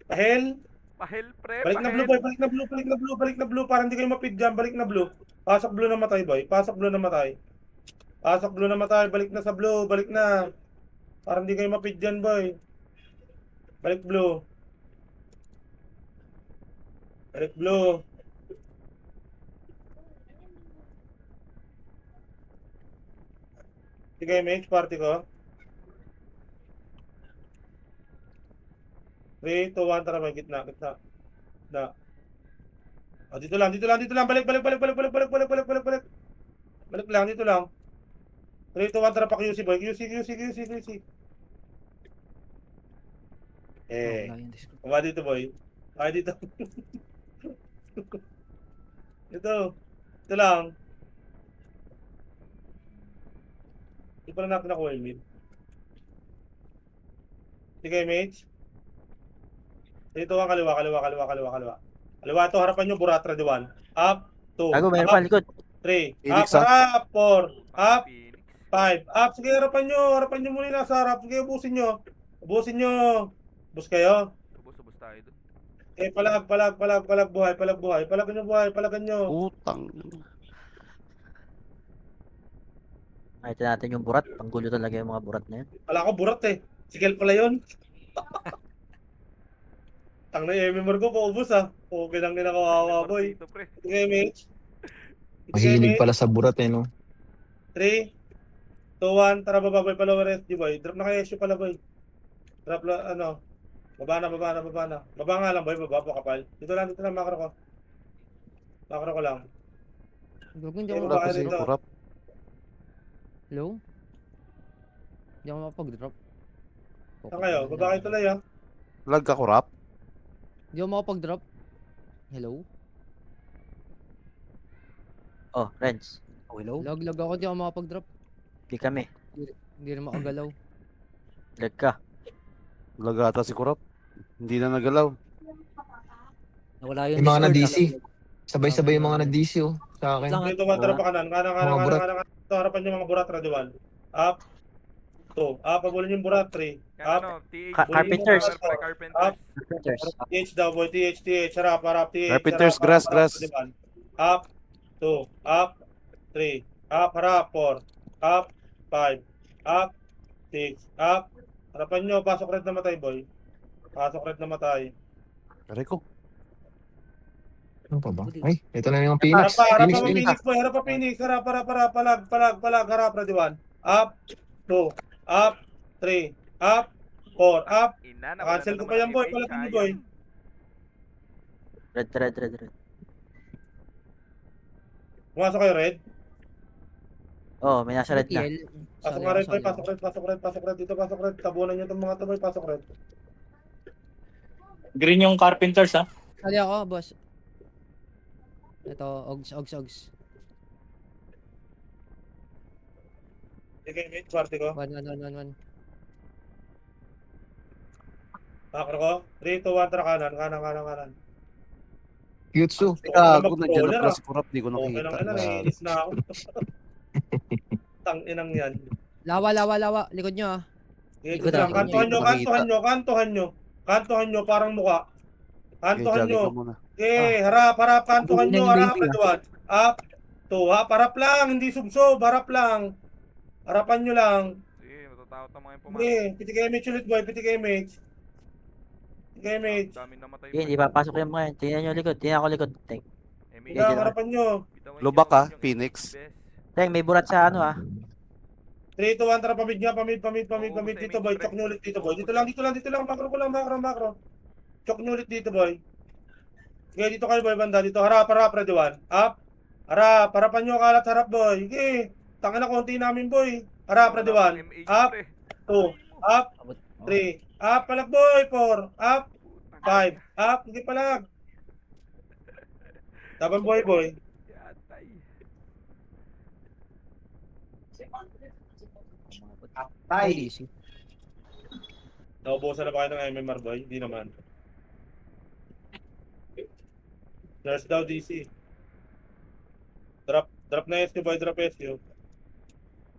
Speaker 7: Pahel.
Speaker 3: Pahel, pre.
Speaker 7: Balik na blue, boy. Balik na blue. Para hindi kayo mapid dyan. Balik na blue. Pasok blue namatay, boy. Pasok blue namatay. Balik na sa blue. Balik na. Para hindi kayo mapid dyan, boy. Balik blue. Sige, mage. Party ko. 3, 2, 1. Tara, boy. Gitna. Oh, dito lang. Balik. Balik lang, dito lang. 3, 2, 1, tara pa QC, boy. QC. Baba dito, boy. Ay, dito. Ito lang. Hindi pa na natin nakuha yung mid. Sige, mage. Dito ang kaliwa. Kaliwa to, harapan nyo, Buratra, di 1. Up, 2.
Speaker 4: Tago, mayroon pa likod.
Speaker 7: 3.
Speaker 10: Phoenix,
Speaker 7: Up, harap. 4. Up,
Speaker 3: Phoenix.
Speaker 7: 5. Up, sige, harapan nyo muna yung nasa harap. Sige, ubusin nyo. Bus kayo.
Speaker 3: Subos tayo dun.
Speaker 7: Eh, palag, buhay. Palagan nyo.
Speaker 10: Utang.
Speaker 4: Nakita natin yung burat. Panggulo talaga yung mga burat na yun.
Speaker 7: Wala ko burat eh. Sigal pala yun. Tang na MMR ko, paubos ah. Okay lang din kawawa, boy.
Speaker 3: Dito, pre.
Speaker 7: Sige, mage.
Speaker 5: Mahilig pala sa burat eh, no?
Speaker 7: 3, 2, 1. Tara, baba, boy. Palawa rescue, boy. Drop na kayo issue pala, boy. Drop na, ano. Baba na. Baba nga lang, boy. Baba po, kapal. Dito lang, macro ko. Macro ko lang.
Speaker 2: Gago, hindi
Speaker 7: Eh,
Speaker 2: ako
Speaker 7: baba
Speaker 10: Kasi
Speaker 7: rito.
Speaker 2: makapag-drop.
Speaker 10: kurap.
Speaker 2: Hello? Hindi ako makapag-drop.
Speaker 7: Saan kayo? Baba kayo tuloy, ah.
Speaker 10: Lag ka kurap.
Speaker 2: Hindi ako makapag-drop. Hello?
Speaker 4: Oh, Renz.
Speaker 2: Lag ako, hindi ako makapag-drop.
Speaker 4: Di kami.
Speaker 2: Hindi na makagalaw.
Speaker 4: Lag ka.
Speaker 10: Lag ata si kurap. Hindi na nagalaw.
Speaker 2: Nawala
Speaker 5: Yung mga na-DC. Sabay-sabay yung mga na-DC, oh. Sa akin.
Speaker 7: Dito, tara pa kanan.
Speaker 5: Mga burat.
Speaker 7: Kanan. Ito, harapan nyo mga burat, ready 1. Up. 2. Up, pabulin yung burat, 3.
Speaker 3: Yan,
Speaker 7: Up.
Speaker 3: ano, TH.
Speaker 4: Carpenters.
Speaker 3: Pre, Carpenters.
Speaker 7: Up.
Speaker 4: Carpenters.
Speaker 7: TH daw, boy. TH. Harap, TH.
Speaker 10: Carpenters,
Speaker 7: harap,
Speaker 10: grass.
Speaker 7: ready 1. Up. 2. Up. 3. Up, harap, 4. Up, 5. Up, 6. Up. Harapan nyo, pasok red na matay, boy. Pasok red na matay.
Speaker 10: Aray ko.
Speaker 5: Ano pa ba? Ay, ito na yung
Speaker 7: Harap
Speaker 5: Phoenix.
Speaker 7: pa, harap
Speaker 5: Phoenix,
Speaker 7: pa,
Speaker 5: Phoenix.
Speaker 7: Phoenix, boy. Harap pa, Phoenix. Harap, palag. Ready, 1. Up, 2. Up, 3. Up, 4. Up.
Speaker 3: Ina, nawala
Speaker 7: Cancel
Speaker 3: na
Speaker 7: ko
Speaker 3: naman
Speaker 7: pa yan,
Speaker 3: ang
Speaker 7: boy.
Speaker 3: image,
Speaker 7: Palag nyo,
Speaker 3: sayang.
Speaker 7: boy.
Speaker 4: Red.
Speaker 7: Pumasok kayo, red.
Speaker 4: Oh, may nasa red na.
Speaker 2: TL.
Speaker 7: Pasok
Speaker 2: Sorry
Speaker 7: nga
Speaker 2: ako,
Speaker 7: red, boy.
Speaker 2: sorry ako.
Speaker 7: Pasok red. Dito, pasok red. Tabunan nyo itong mga to, boy. Pasok red.
Speaker 8: Green yung Carpenters, ha?
Speaker 2: Sorry ako, boss. Ito, Ogs.
Speaker 7: Sige, mate. Party ko.
Speaker 2: 1.
Speaker 7: Makro ko. 3, 2, 1. Tara kanan.
Speaker 5: Jutsu.
Speaker 10: Gago,
Speaker 7: mag-caller,
Speaker 10: nandiyan na pala
Speaker 7: ah.
Speaker 10: si Kurap. Di ko
Speaker 7: Okay
Speaker 10: nakita.
Speaker 7: lang, naiinis na ako. Tanginang yan.
Speaker 2: Lawa. Likod nyo, ah.
Speaker 7: Dito
Speaker 2: Likod
Speaker 7: na,
Speaker 2: na,
Speaker 7: kantuhan nyo, parang muka. Kantuhan
Speaker 10: Jogging
Speaker 7: nyo.
Speaker 10: ka muna.
Speaker 7: Harap, kantuhan nyo, harap,
Speaker 4: Hindi,
Speaker 7: Redwan. Up, 2, harap lang, hindi subsob, harap lang. Harapan nyo lang.
Speaker 3: Sige, matatakot ang mga pumasok.
Speaker 7: Sige, pitik image ulit, boy, pitik image.
Speaker 3: Dami namatay.
Speaker 4: Hindi, hindi papasok yung mga yan. Tingnan nyo likod. Tingnan ako likod. Teng.
Speaker 7: Sige, harapan nyo.
Speaker 10: Lubak ka, Phoenix.
Speaker 4: Teng, may burat sa ano ah.
Speaker 7: 3, 2, 1, tara, pamid nga, pamid. Dito, boy, chok nyo ulit dito, boy. Dito lang, makro ko lang, makro. Chok nyo ulit dito, boy. Sige, dito kayo, boy, banda. Dito, harap, Redwan. Up. Harapan nyo, kalat, harap, boy. Sige, tangin na konti namin, boy. Harap, Redwan. Up. 2. Up. 3. Up, palag, boy. 4. Up. 5. Up. Hindi palag. Taban, boy.
Speaker 3: Yatay.
Speaker 2: Ay. DC.
Speaker 7: Naubusan na ba kayo ng MMR, boy? Hindi naman. Nurse daw, DC. Drop na SQ, boy. Drop SQ.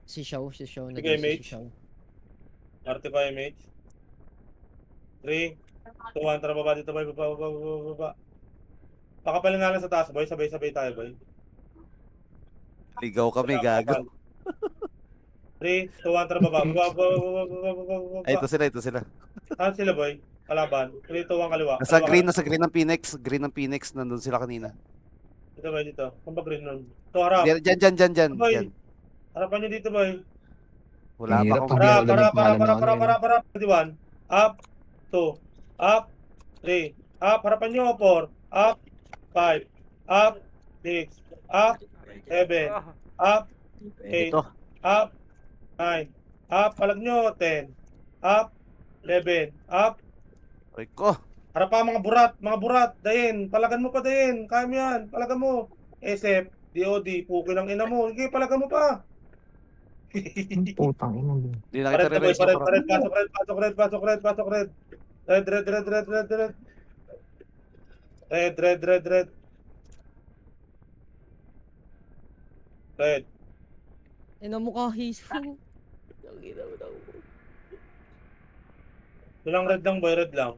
Speaker 2: Si Shaw.
Speaker 7: Sige,
Speaker 2: Nag-DC
Speaker 7: mate.
Speaker 2: si Shaw.
Speaker 7: RT pa MH. 3, 2, 1, tara baba dito, boy. Baba. Pakapalin nga lang sa taas, boy. Sabay-sabay tayo, boy.
Speaker 10: Ligaw kami, gago.
Speaker 7: 3, 2, 1, tara baba. Baba.
Speaker 10: Ay, ito sila.
Speaker 7: Saan sila, boy? Kalaban. 3, 2, 1, kaliwa.
Speaker 10: Nasa
Speaker 7: Kaliwa.
Speaker 10: green ng Phoenix. Green ng Phoenix. Nandun sila kanina.
Speaker 7: Dito, boy, dito. Kung ba green nun? Ito, harap.
Speaker 10: Diyan.
Speaker 7: Boy. Harapan nyo dito, boy.
Speaker 10: Wala pa
Speaker 5: Hirap
Speaker 10: akong...
Speaker 5: pag di ako alam yung pangalan ng ano yun.
Speaker 7: Harap. 1. Up. 2. Up. 3. Up. Harapan nyo. 4. Up. 5. Up. 6. Up. 7. Up. 8.
Speaker 4: Ito.
Speaker 7: Up. 9. Up. Palag nyo. 10. Up. 11. Up.
Speaker 10: Ay ko.
Speaker 7: Harap pa mga burat. Dayin. Palagan mo pa, Dayin. Kaya mo yan. Palagan mo. SF. DOD. Puki ng ina mo. Sige, palagan mo pa.
Speaker 5: Putang ina.
Speaker 10: Hindi na kita
Speaker 7: Pared na, boy.
Speaker 10: reverse yung Kurap.
Speaker 7: Pasok red. Red. Red.
Speaker 2: Ina mo ka, Hiso.
Speaker 7: Walang red lang, boy. Red lang.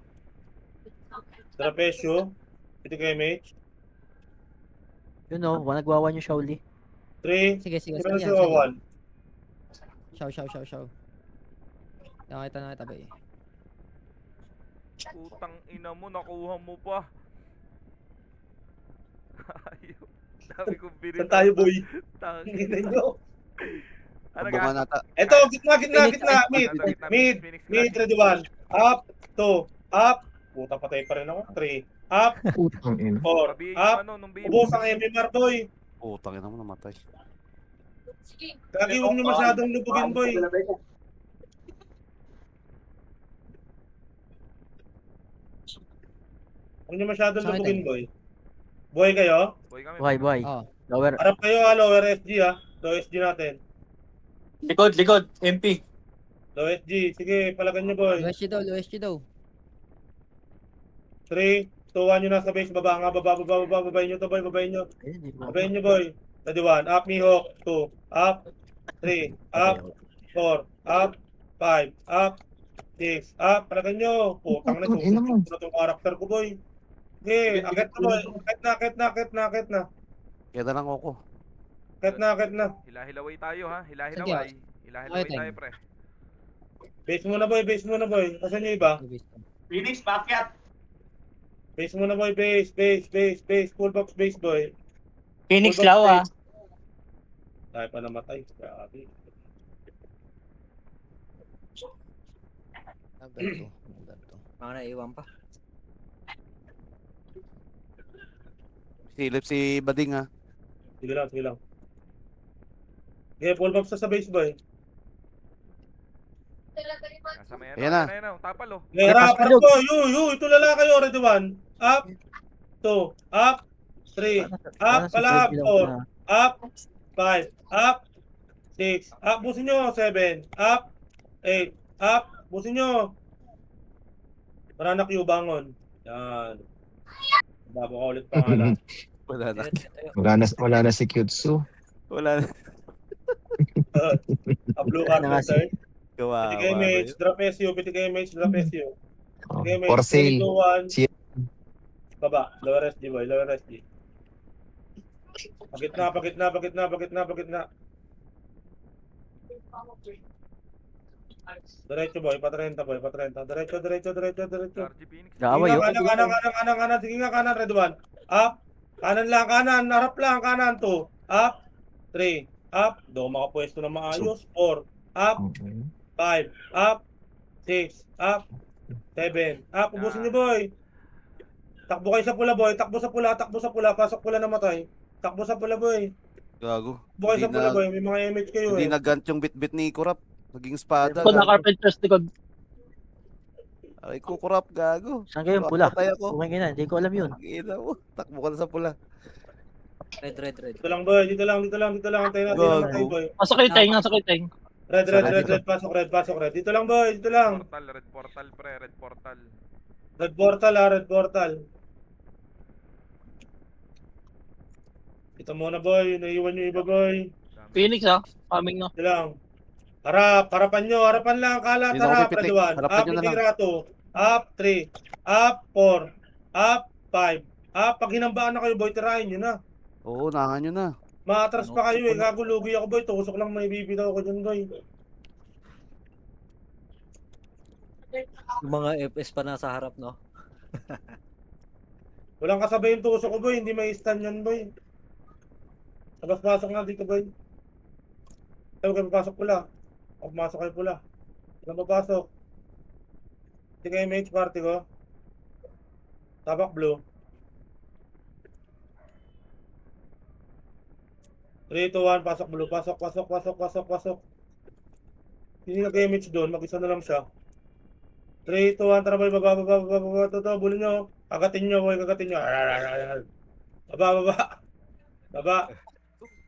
Speaker 7: Trapesyo. Pitik image.
Speaker 4: Yun o, nagwawan yung Shaoli.
Speaker 7: 3.
Speaker 2: Sige.
Speaker 7: Trapesyo, 1.
Speaker 2: Shaw. Nakita na kita, boy.
Speaker 3: Putang ina mo, nakuha mo pa. Ayun. Dami kong binili.
Speaker 7: Saan tayo, boy?
Speaker 3: Tangin.
Speaker 7: Tingnan nyo.
Speaker 3: Ano
Speaker 10: Abangan
Speaker 3: ka?
Speaker 10: nata.
Speaker 7: Eto, gitna. Mid, ready 1. Up, 2. Up. Puta, patay pa rin ako. 3. Up,
Speaker 5: Putang ina.
Speaker 7: 4.
Speaker 3: Sabihin
Speaker 7: Up.
Speaker 3: yung ano, nung baby.
Speaker 7: Ubos ang MMR, boy.
Speaker 10: Putang ina mo, namatay.
Speaker 7: Kagi, huwag nyo masyadong lubugin, boy. Huwag nyo masyadong
Speaker 2: Sa akin,
Speaker 7: lubugin, boy. Boy kayo?
Speaker 3: Boy kami.
Speaker 4: Buhay.
Speaker 2: Oh.
Speaker 4: Lower.
Speaker 7: Harap kayo, lower SG, ha. Low SG natin.
Speaker 8: Likod. MP.
Speaker 7: Low SG. Sige, palagan nyo, boy.
Speaker 2: Low SG daw.
Speaker 7: 3, 2, 1 nyo nasa base. Baba nga, baba. Babayin nyo to, boy. Babayin nyo, boy. Ready 1. Up, Mihawk. 2. Up. 3. Up. 4. Up. 5. Up. 6. Up. Palagan nyo. Putang na.
Speaker 5: Ina mo.
Speaker 7: Susunod na itong karakter ko, boy. Okay, akit na, boy. Akit na.
Speaker 10: Kaya na lang ako.
Speaker 7: Kahit na.
Speaker 3: Hilahilaway tayo ha. Hilahilaway. Hilahilaway
Speaker 2: Okay,
Speaker 3: tayo
Speaker 2: thank
Speaker 3: pre.
Speaker 7: Base muna boy. Asan yung iba?
Speaker 8: Phoenix, backyard.
Speaker 7: Base muna boy, base. Full box base boy.
Speaker 8: Phoenix,
Speaker 7: Full box
Speaker 8: law ah.
Speaker 7: base. Tayo pa namatay. Grabe.
Speaker 2: Number 2.
Speaker 4: Mga naiwan pa.
Speaker 10: Silip si Bading ha.
Speaker 7: Sige lang. Okay, full box na sa base boy.
Speaker 3: Nasa may
Speaker 10: Ayan na.
Speaker 3: Ayan na. Tapal oh.
Speaker 7: Okay, harap po. Ito lala kayo, ready 1. Up. 2. Up. 3. Up. Palab. 4. Up. 5. Up. 6. Up. Busin nyo. 7. Up. 8. Up. Busin nyo. Maranak Q, bangon. Yan. Babo ka ulit pangalan.
Speaker 5: Wala na si Kyutsu.
Speaker 10: Wala na.
Speaker 7: A blue card
Speaker 4: Wala na nga si-
Speaker 7: sir.
Speaker 10: Kawawa.
Speaker 7: PTK mage, drop SU, PTK mage, drop SU.
Speaker 5: Oh,
Speaker 7: PTK mage,
Speaker 5: for sale.
Speaker 7: 3, 2, 1.
Speaker 5: Si-
Speaker 7: Baba, lower SG boy, lower SG. Pakit na. Diretso boy, patrenta. Diretso.
Speaker 3: RG Phoenix.
Speaker 4: Gaway
Speaker 7: Sige
Speaker 4: yun.
Speaker 7: nga, kanan. Sige nga, kanan, red 1. Up. Kanan lang, kanan. Harap lang, kanan. 2. Up. 3. Up. Do makapwesto na maayos. 4. Up.
Speaker 5: Okay.
Speaker 7: 5. Up. 6. Up. 7. Up. Ubusin niyo, boy. Takbo kayo sa pula, boy. Takbo sa pula. Pasok pula na matay. Takbo sa pula, boy.
Speaker 10: Gago.
Speaker 7: Takbo kayo sa pula, boy. May mga image kayo,
Speaker 10: Hindi
Speaker 7: eh.
Speaker 10: nagant yung bit-bit ni Kurap. Naging espada.
Speaker 8: Kung na
Speaker 10: Gago.
Speaker 8: carpenter's likod.
Speaker 10: Ay, kukurap, gago.
Speaker 4: Saan kayo yung pula?
Speaker 10: Patay ako.
Speaker 4: Kumingin na, hindi ko alam yun.
Speaker 10: Ina mo. Takbo ka na sa pula.
Speaker 4: Red.
Speaker 7: Dito lang, boy. Dito lang. Antayin natin
Speaker 10: Gago.
Speaker 7: na matay, boy.
Speaker 8: Nasa kay Teng, nasa kay Teng.
Speaker 7: Red. Pasok, red. Dito lang, boy. Dito lang.
Speaker 3: Red portal pre. Red portal.
Speaker 7: Red portal. Ito muna, boy. Naiwan yung iba, boy.
Speaker 8: Phoenix ah, coming na.
Speaker 7: Ito lang. Harapan lang. Kalat,
Speaker 10: Dito ako
Speaker 7: harap.
Speaker 10: pipitik.
Speaker 7: Red 1.
Speaker 10: Harapan
Speaker 7: Up,
Speaker 10: nyo na lang.
Speaker 7: pitirato. Up, 3. Up, 4. Up, 5. Up, pag hinambaan na kayo, boy, tirahin nyo na.
Speaker 10: Oo, nahan nyo na.
Speaker 7: Maatras pa kayo, eh. Gagulugi ako, boy. Tusok lang may bibitaw ko dyan, boy.
Speaker 4: Yung mga FS pa nasa harap, no?
Speaker 7: Walang kasabay yung tusok ko, boy. Hindi may stand yan, boy. Pasok nga dito, boy. Ayaw kayo papasok pula. O pumasok kayo pula. Walang papasok. Hindi kayo mage party ko. Tabak blue. 3, 2, 1, pasok blue. Pasok. Hindi na kayo mage doon. Mag-isa na lang siya. 3, 2, 1, tara boy. Baba. Toto, bulin nyo. Kagatin nyo, boy.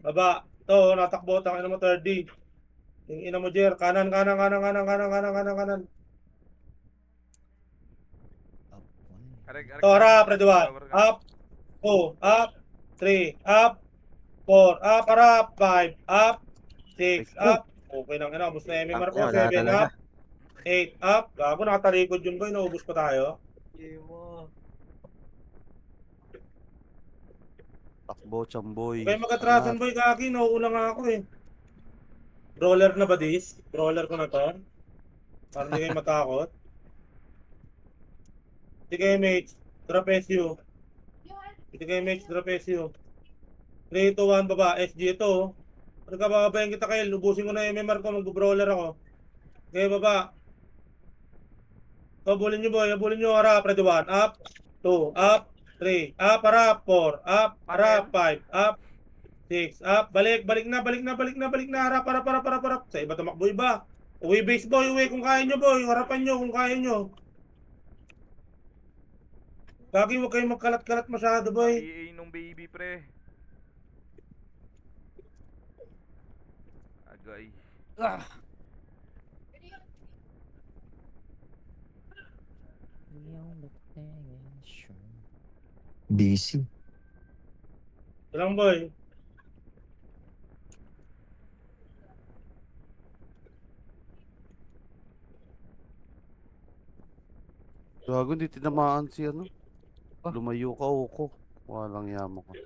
Speaker 7: Baba. To, natakbo. Tangin mo 3D. Yung ina mo, Jer. Kanan. To, harap. Ready 1. Up. 2. Up. 3. Up. 4. Up. Harap. 5. Up. 6. Up. Okay nang ina. Ubus na MMR ko. 7. Up. 8. Up. Gago, nakatalikod yun, boy. Naubos pa tayo.
Speaker 10: Takbo, chamboy.
Speaker 7: Okay, mag-atrasan, boy. Kaki. Nauuna nga ako, eh. Brawler na ba this? Brawler ko na to. Para hindi kayo matakot. Hindi kayo mage. Drop SU. 3, 2, 1, baba. SG ito. Pag kababayan kita kayo, lubusin ko na yung MMR ko. Mag-brawler ako. Okay, baba. Habulin nyo, boy. Harap. Ready 1. Up. 2. Up. 3. Up. Harap. 4. Up. Harap. 5. Up. 6. Up. Balik na. Harap. Sa iba tumakbo iba. Uwi base, boy. Uwi kung kaya nyo, boy. Harapan nyo kung kaya nyo. Lagi huwag kayong magkalat-kalat masyado, boy.
Speaker 3: EA nung baby pre. Agay.
Speaker 5: Busy.
Speaker 7: Ito lang, boy.
Speaker 10: Gago, hindi tinamaan si ano. Lumayo ka, Oko. Walang yamo ka.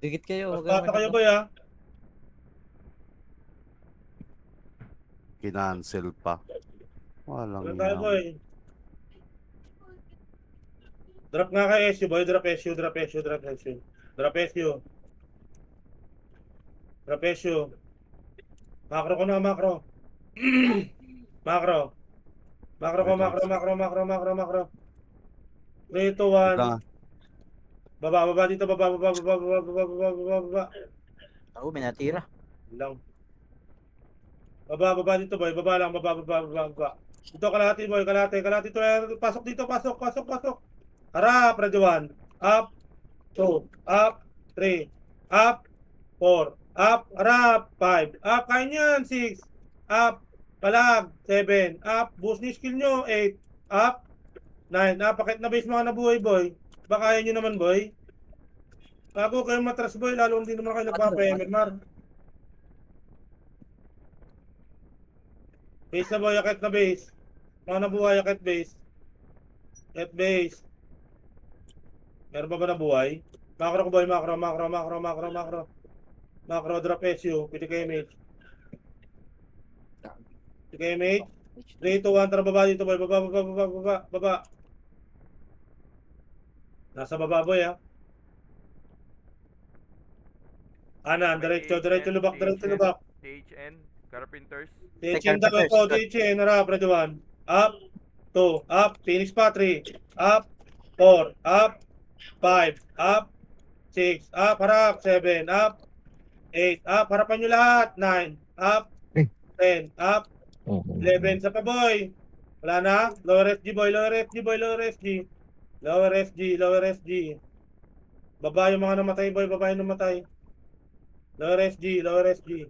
Speaker 2: Dikit kayo. Huwag
Speaker 7: Basta kayo, boy, ha?
Speaker 10: Kinancel pa.
Speaker 7: Wala
Speaker 10: Walang
Speaker 7: tayo,
Speaker 10: yan.
Speaker 7: boy. Drop nga kay SU, boy. Drop SU, drop SU, drop SU. Drop SU. Drop SU. Macro ko na, macro. Macro. Macro ko, macro, macro, macro, macro, macro. 3, 2, 1.
Speaker 10: Lang,
Speaker 7: Baba, baba dito, baba, baba, baba, baba, baba, baba, baba, baba.
Speaker 4: Ako, may natira.
Speaker 7: Lang. Baba, baba dito, boy. Baba lang, baba, baba, baba, baba. Dito, kalahati, boy. Kalahati, kalahati. Pasok dito, pasok, pasok, pasok. Harap, ready 1. Up. 2. Up. 3. Up. 4. Up. Harap. 5. Up. Kain yan. 6. Up. Palag. 7. Up. Boost niyo skill nyo. 8. Up. 9. Up. Pakit na base mga nabuhay, boy. Baka kaya nyo naman, boy. Bago kayo matras, boy. Lalo hindi naman kayo nagpapa-MMR. Base na, boy. Akit na base. Mga nabuhay, akit base. Akit base. Meron pa ba nabuhay? Macro ko, boy. Macro, macro, macro, macro, macro. Macro, drop SU. Piti kayo, mate. Piti kayo, mate. 3, 2, 1. Tara, baba dito, boy. Baba, baba, baba, baba, baba. Nasa baba, boy, ha. Anan, diretso, diretso, lubak, diretso, lubak.
Speaker 3: THN, Carpenters.
Speaker 7: THN daw ito, THN. Harap, ready 1. Up. 2. Up. Phoenix pa, 3. Up. 4. Up. 5. Up. 6. Up. Harap. 7. Up. 8. Up. Harapan nyo lahat. 9. Up. 10. Up. 11. Sa pa, boy. Wala na. Lower SG, boy. Lower SG, boy. Lower SG. Lower SG. Lower SG. Baba yung mga namatay, boy. Baba yung namatay. Lower SG. Lower SG.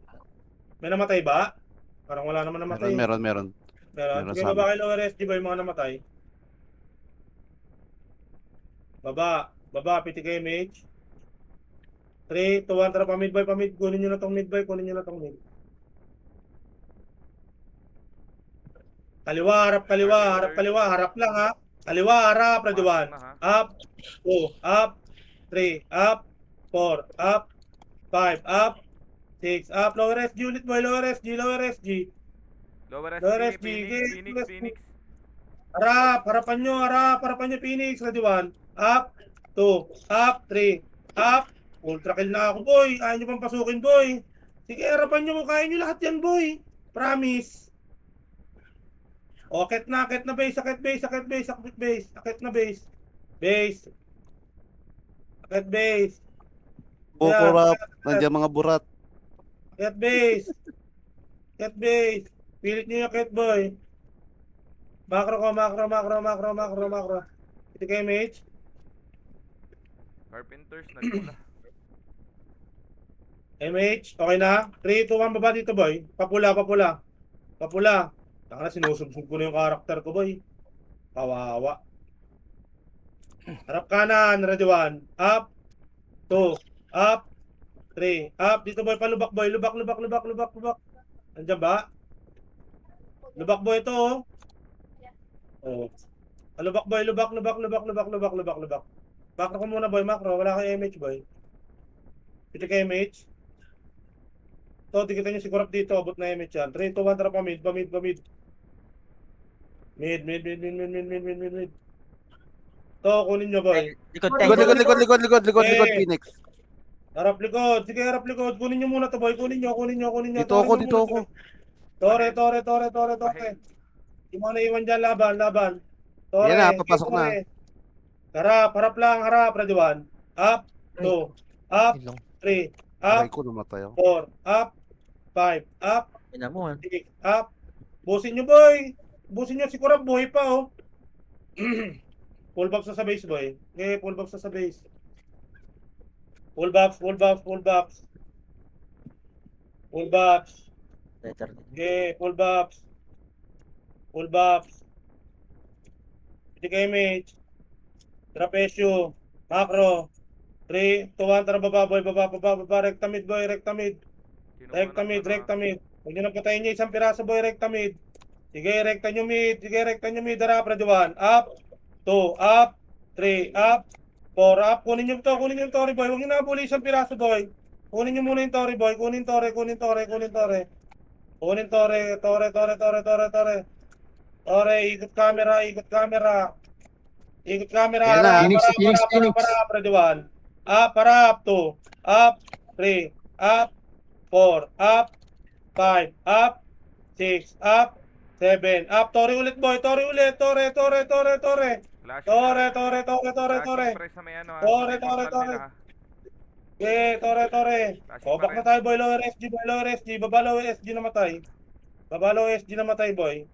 Speaker 7: May namatay ba? Parang wala naman namatay.
Speaker 10: meron.
Speaker 7: Meron.
Speaker 10: Meron
Speaker 7: Sige,
Speaker 10: sa
Speaker 7: baba kay lower SG, boy. Mga namatay. Baba. Baba. Piti kayo, mage. 3, 2, 1. Tara, pa mid, boy. Pa mid. Kunin nyo na tong mid, boy. Kunin nyo na tong mid. Kaliwa, harap, kaliwa, harap, kaliwa, harap lang, ha. Kaliwa, harap, ready 1. Up, 2, up, 3, up, 4, up, 5, up, 6, up, lower SG ulit, boy, lower SG, lower SG.
Speaker 3: Lower
Speaker 7: Lower
Speaker 3: SG,
Speaker 7: SG,
Speaker 3: Phoenix.
Speaker 7: Harap, harapan nyo, Phoenix, ready 1. Up, 2, up, 3, up, ultra kill na ako, boy. Ayaw nyo pang pasukin, boy. Sige, harapan nyo, kaya nyo lahat yan, boy. Promise. O, akit na base, akit base, akit base, akit base, akit na base. Base. Akit base.
Speaker 10: Bukurap. Nandiyan mga burat.
Speaker 7: Akit base. Akit base. Pilit nyo yung akit, boy. Macro ko, macro, macro, macro, macro, macro. Ito kayo, mage.
Speaker 3: Carpenters, nagpula.
Speaker 7: MH, okay na? 3, 2, 1, baba dito, boy. Papula, papula. Papula. Taka na, sinusubsub ko na yung karakter ko, boy. Kawawa. Harap kanan, ready 1. Up. 2. Up. 3. Up. Dito, boy, palubak, boy. Lubak, lubak, lubak, lubak, lubak. Nandiyan ba? Lubak, boy, ito, oh. Oh. Lubak, boy. Lubak, lubak, lubak, lubak, lubak, lubak, lubak. Macro ko muna, boy. Macro. Wala kay MH, boy. Ito kay MH. So, tignan nyo si Kurap dito, abot na MH yan. 3, 2, 1, tara pa mid, Mid. To, kunin nyo, boy.
Speaker 10: Likod, Phoenix.
Speaker 7: Harap likod. Sige, harap likod. Kunin nyo muna to, boy. Kunin nyo.
Speaker 10: Dito ako.
Speaker 7: Tore. Hindi mo na iwan dyan, laban. Tore.
Speaker 10: Yan na, papasok na.
Speaker 7: Harap lang, ready 1. Up, 2, up, 3, up,
Speaker 10: Aray ko, namatay ako.
Speaker 7: 4, up, 5, up,
Speaker 4: Pinamuhan.
Speaker 7: 6, up. Busin nyo, boy. Busin nyo, si Kurap, buhay pa, oh. Full box na sa base, boy. Okay, full box na sa base. Full box.
Speaker 4: Letter.
Speaker 7: Okay, full box. Hindi kayo, mage. Drop SU. Macro. 3, 2, 1, tara baba, boy. Baba. Recta mid, boy. Recta mid. Huwag nyo nang patayin nyo isang piraso, boy. Recta mid. Sige, recta nyo mid. Harap, ready 1. Up, 2, up, 3, up, 4 up. Kunin nyo to, kunin nyo yung Tory boy. Huwag nyo na abuli isang piraso boy. Kunin nyo muna yung Tory boy. Kunin Tore, kunin Tore, kunin Tore. Kunin Tore, Tore, Tore, Tore, Tore, Tore. Tore, ikot camera, ikot camera. Ikot camera,
Speaker 10: Ayan na.
Speaker 7: harap,
Speaker 5: Phoenix,
Speaker 7: harap,
Speaker 5: Phoenix,
Speaker 7: harap,
Speaker 5: Phoenix.
Speaker 7: harap, harap, ready 1. Up, harap, 2. Up, 3. Up, 4. Up, 5. Up, 6. Up, 7. Up, Tore ulit boy, Tore ulit. Tore, Tore, Tore, Tore.
Speaker 3: Flashing,
Speaker 7: Tore,
Speaker 3: pre.
Speaker 7: Tore, Tore, Tore, Tore.
Speaker 3: Flashing, pre, sa may ano, ha?
Speaker 7: Tore,
Speaker 3: Sa may
Speaker 7: Tore,
Speaker 3: portal
Speaker 7: Tore.
Speaker 3: nila, ha?
Speaker 7: Okay, Tore, Tore.
Speaker 3: Flashing
Speaker 7: O,
Speaker 3: pa
Speaker 7: back
Speaker 3: rin.
Speaker 7: na tayo boy, lower SG, boy, lower SG. Baba lower SG namatay. Baba lower SG namatay boy.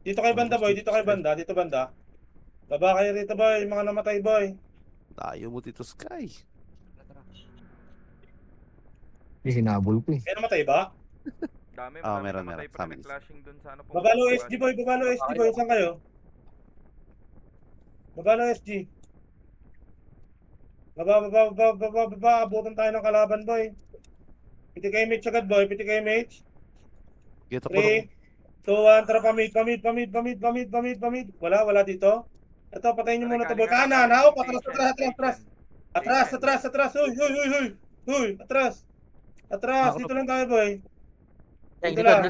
Speaker 7: Dito kay banda boy, dito kay banda, dito banda. Baba kayo rito boy, mga namatay boy.
Speaker 10: Tayo mo, Tito Sky.
Speaker 5: May hinabol ko eh.
Speaker 7: Kaya namatay ba?
Speaker 3: Dami,
Speaker 10: Ah,
Speaker 3: marami
Speaker 10: meron,
Speaker 3: namatay,
Speaker 10: meron.
Speaker 3: pre.
Speaker 10: Sa amin.
Speaker 3: Nag-flashing dun sa ano po.
Speaker 7: Baba lower SG boy, baba lower SG boy, saan kayo? Baba lower SG. Baba, abutan tayo ng kalaban boy. Piti kay Mitch agad boy, piti kay Mitch.
Speaker 10: Kita
Speaker 7: 3, 2, 1, tara pamid. Wala dito. Ito, patayin nyo muna ito boy. Kanan, ha? Atras. Huy, atras. Dito lang tayo boy.
Speaker 4: Ay,
Speaker 7: Dito
Speaker 4: likod,
Speaker 7: lang.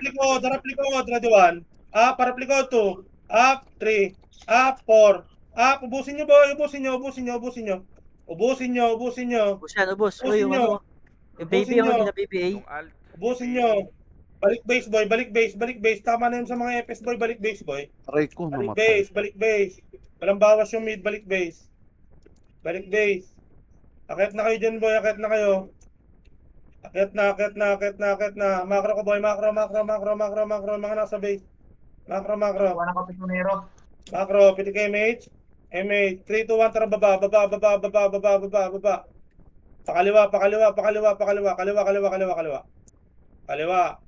Speaker 4: likod.
Speaker 7: Harap likod. Ready 1. Up, harap likod 2. Up, 3. Up, 4. Up, ubusin nyo boy. Ubusin nyo.
Speaker 4: Ubus yan, ubus. Uy, yung
Speaker 7: Ubusin nyo.
Speaker 4: ano. Yung baby,
Speaker 7: Ubusin nyo.
Speaker 4: yung BBA.
Speaker 3: Yung alt.
Speaker 7: Ubusin nyo. Balik base boy, balik base. Tama na yun sa mga FS boy, balik base boy.
Speaker 10: Aray ko, namatay.
Speaker 7: Balik base. Walang bawas yung mid, balik base. Akit na kayo dyan boy, akit na kayo. Akit na. Macro ko boy, macro. Mga nasa base. Macro. Macro, piti kay MH. 3, 2, 1, tara baba. Pakaliwa.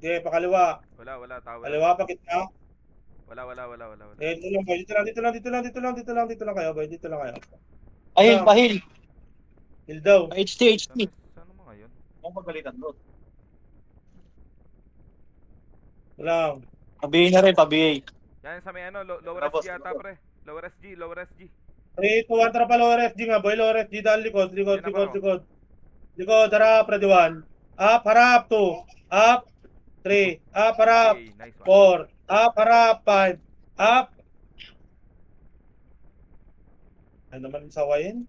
Speaker 7: Okay, pakaliwa.
Speaker 3: Wala, tower.
Speaker 7: Kaliwa, pakit na.
Speaker 3: Wala.
Speaker 7: Dito lang boy, dito lang kayo boy, dito lang kayo.
Speaker 8: Pahil.
Speaker 7: Heal daw.
Speaker 8: HT.
Speaker 3: Saan mga yun?
Speaker 7: Wala.
Speaker 8: Pabiyay na rin, pabiyay.
Speaker 3: Yan sa may ano, lower SG yata, pre. Lower SG.
Speaker 7: 3, 2, 1, tara pa lower SG nga boy, lower SG dahil likod.
Speaker 3: Yan na ba,
Speaker 7: Likod, harap, ready 1. Up, harap, 2. Up, 3. Up, harap,
Speaker 3: Okay, nice one.
Speaker 7: 4. Up, harap, 5. Up. Ano naman sawayin?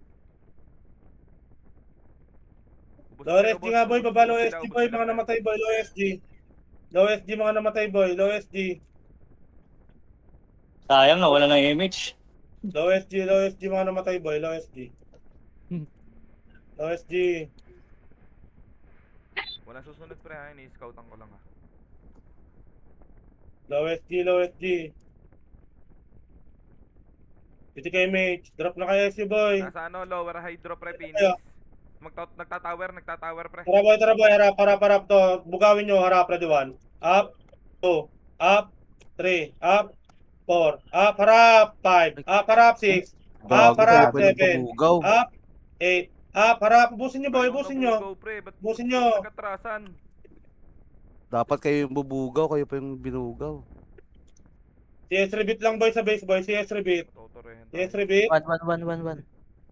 Speaker 3: Ubus
Speaker 7: Lower
Speaker 3: sila,
Speaker 7: SG nga boy,
Speaker 3: ubus
Speaker 7: baba low
Speaker 3: sila,
Speaker 7: SG
Speaker 3: ubus
Speaker 7: boy,
Speaker 3: sila,
Speaker 7: mga
Speaker 3: pre.
Speaker 7: namatay boy, low SG. Low SG mga namatay boy, low SG.
Speaker 8: Sayang na, wala ng image.
Speaker 7: Low SG mga namatay boy, low SG. Low SG.
Speaker 3: Wala susunod, pre, ha? Ini-scoutan ko lang, ha?
Speaker 7: Low SG. Piti kay mate, drop na kaya SG boy.
Speaker 3: Nasa ano, lower hydro, pre, Phoenix.
Speaker 7: Ayo.
Speaker 3: Nagtatower, pre.
Speaker 7: Tara boy, harap to. Bugawin nyo, harap, ready 1. Up, 2, up, 3, up, 4, up, harap, 5, up, harap, 6, up,
Speaker 10: Gago,
Speaker 7: harap,
Speaker 10: pwede
Speaker 7: 7,
Speaker 10: bubugaw.
Speaker 7: up, 8, up, harap, ubusin nyo boy,
Speaker 3: Ayaw
Speaker 7: ubusin
Speaker 3: na
Speaker 7: nyo.
Speaker 3: bugaw, pre. Ba't
Speaker 7: Ubusin nyo.
Speaker 3: nagkatrasan?
Speaker 10: Dapat kayo yung bubugaw, kayo pa yung binugaw.
Speaker 7: CS rebeat lang boy sa base boy, CS rebeat.
Speaker 3: Totorehin
Speaker 7: CS
Speaker 3: tayo.
Speaker 7: rebeat,
Speaker 4: 1.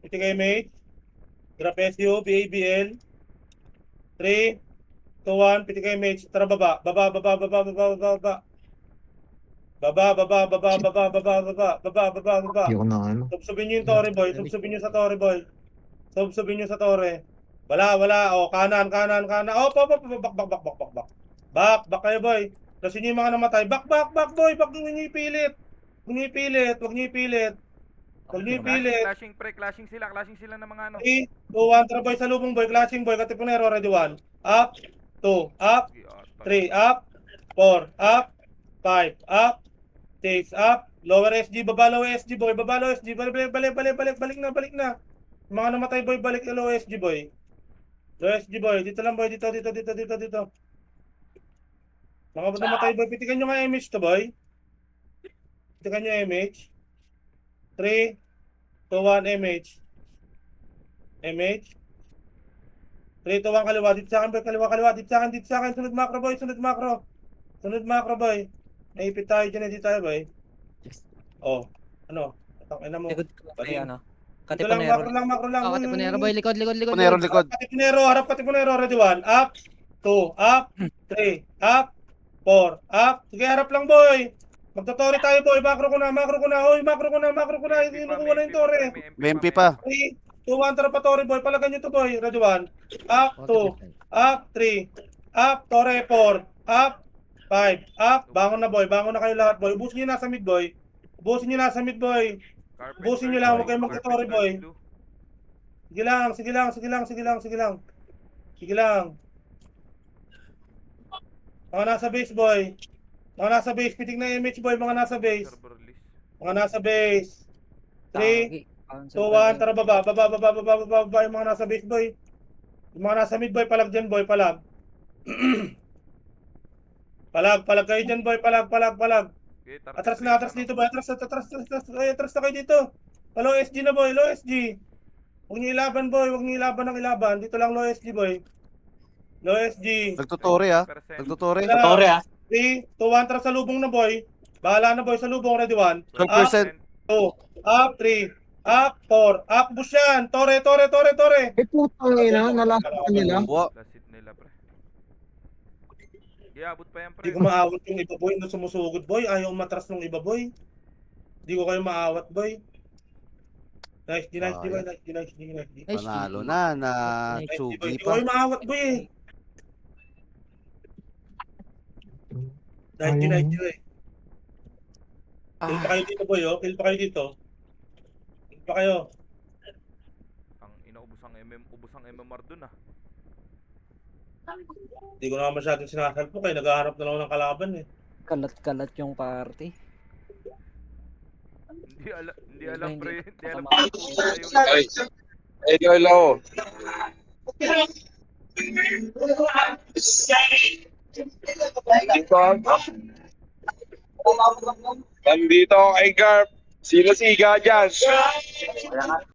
Speaker 7: iti kay mate. Drop SU, BABL. 3, 2, 1, piti kay mate. Tara baba. Baba.
Speaker 5: Hindi ko na ano.
Speaker 7: Subsubin nyo yung Tory boy. Subsubin nyo sa Tory boy. Wala. O, kanan. O, back. Back kayo boy. Kasi nyo yung mga namatay. Back boy. Back nyo ipilit. Huwag nyo ipilit.
Speaker 3: Clashing sila ng mga ano.
Speaker 7: 3, 2, 1, tara boy, salubong boy, clashing boy, katipunero, ready 1. Up, 2, up, 3, up, 4, up, 5, up, 6, up, lower SG, baba lower SG boy, balik na. Mga namatay boy, balik na lower SG boy. Lower SG boy, dito lang boy, dito. Mga namatay boy, pitikan nyo nga image to boy. Pitikan nyo image. 3, 2, 1, image. 3, 2, 1, kaliwa. Dito sa akin boy, kaliwa. Dito sa akin. Sunod macro boy. Naipit tayo dyan, dito tayo boy. Oh, ano? Tangina mo.
Speaker 2: Likod ko kay
Speaker 7: Baling.
Speaker 2: ano.
Speaker 7: Ito lang, makro lang.
Speaker 2: Oh, Katipunero boy, likod.
Speaker 10: Punero, likod.
Speaker 7: Harap Katipunero, ready 1. Up, 2, up, 3, up, 4, up. Sige, harap lang boy. Magtotori tayo boy, makro ko na. Hoy, makro ko na. Inukuha na yung tore.
Speaker 10: May MP pa.
Speaker 7: 3, 2, 1, tara pa tore boy. Palagan nyo to boy, ready 1. Up, 2, up, 3, up, tore 4, up, 5, up. Bangon na boy, bangon na kayo lahat boy. Ubusin nyo nasa mid boy. Ubusin nyo lang, huwag kayong magtotori boy. Sige lang. Mga nasa base boy. Pitik na image boy, mga nasa base. 3, 2, 1, tara baba yung mga nasa base boy. Yung mga nasa mid boy, palag dyan boy, palag. palag kayo dyan boy, palag. Atras dito boy, atras na kayo dito. Low SG na boy, low SG. Huwag niyo ilaban boy, ng ilaban. Dito lang low SG boy. Low SG.
Speaker 10: Nagtuturi ah. Nagtuturi.
Speaker 8: Tore ah.
Speaker 7: 3, 2, 1, tara sa lubong na boy. Bahala na boy sa lubong, ready 1.
Speaker 10: 12%.
Speaker 7: 2, up, 3, up, 4, up, push yan. Tore.
Speaker 5: Eh, putang ina, nalasan nila.
Speaker 10: Buwa.
Speaker 3: Lasit nila, pre. Iabot pa yan, pre.
Speaker 7: Hindi ko maawat yung iba boy, nung sumusugod boy. Ayaw matras ng iba boy. Hindi ko kayo maawat boy. Nice, G.
Speaker 10: Panalo na Chugi
Speaker 7: Hindi ko
Speaker 10: pa.
Speaker 7: kayo maawat boy eh. Nice, G. Kill pa kayo dito boy, oh. Kill pa kayo.
Speaker 3: Ang inaubos ang MMR dun ah.
Speaker 7: Hindi ko naman masyadong sinasalpo kayo. Naghahanap na lang ng kalaban eh.
Speaker 2: Kalat yung party.
Speaker 3: Hindi alam pre. Hindi alam
Speaker 6: Ay, ikaw lang. Nandito kay Garp. Sino siga dyan?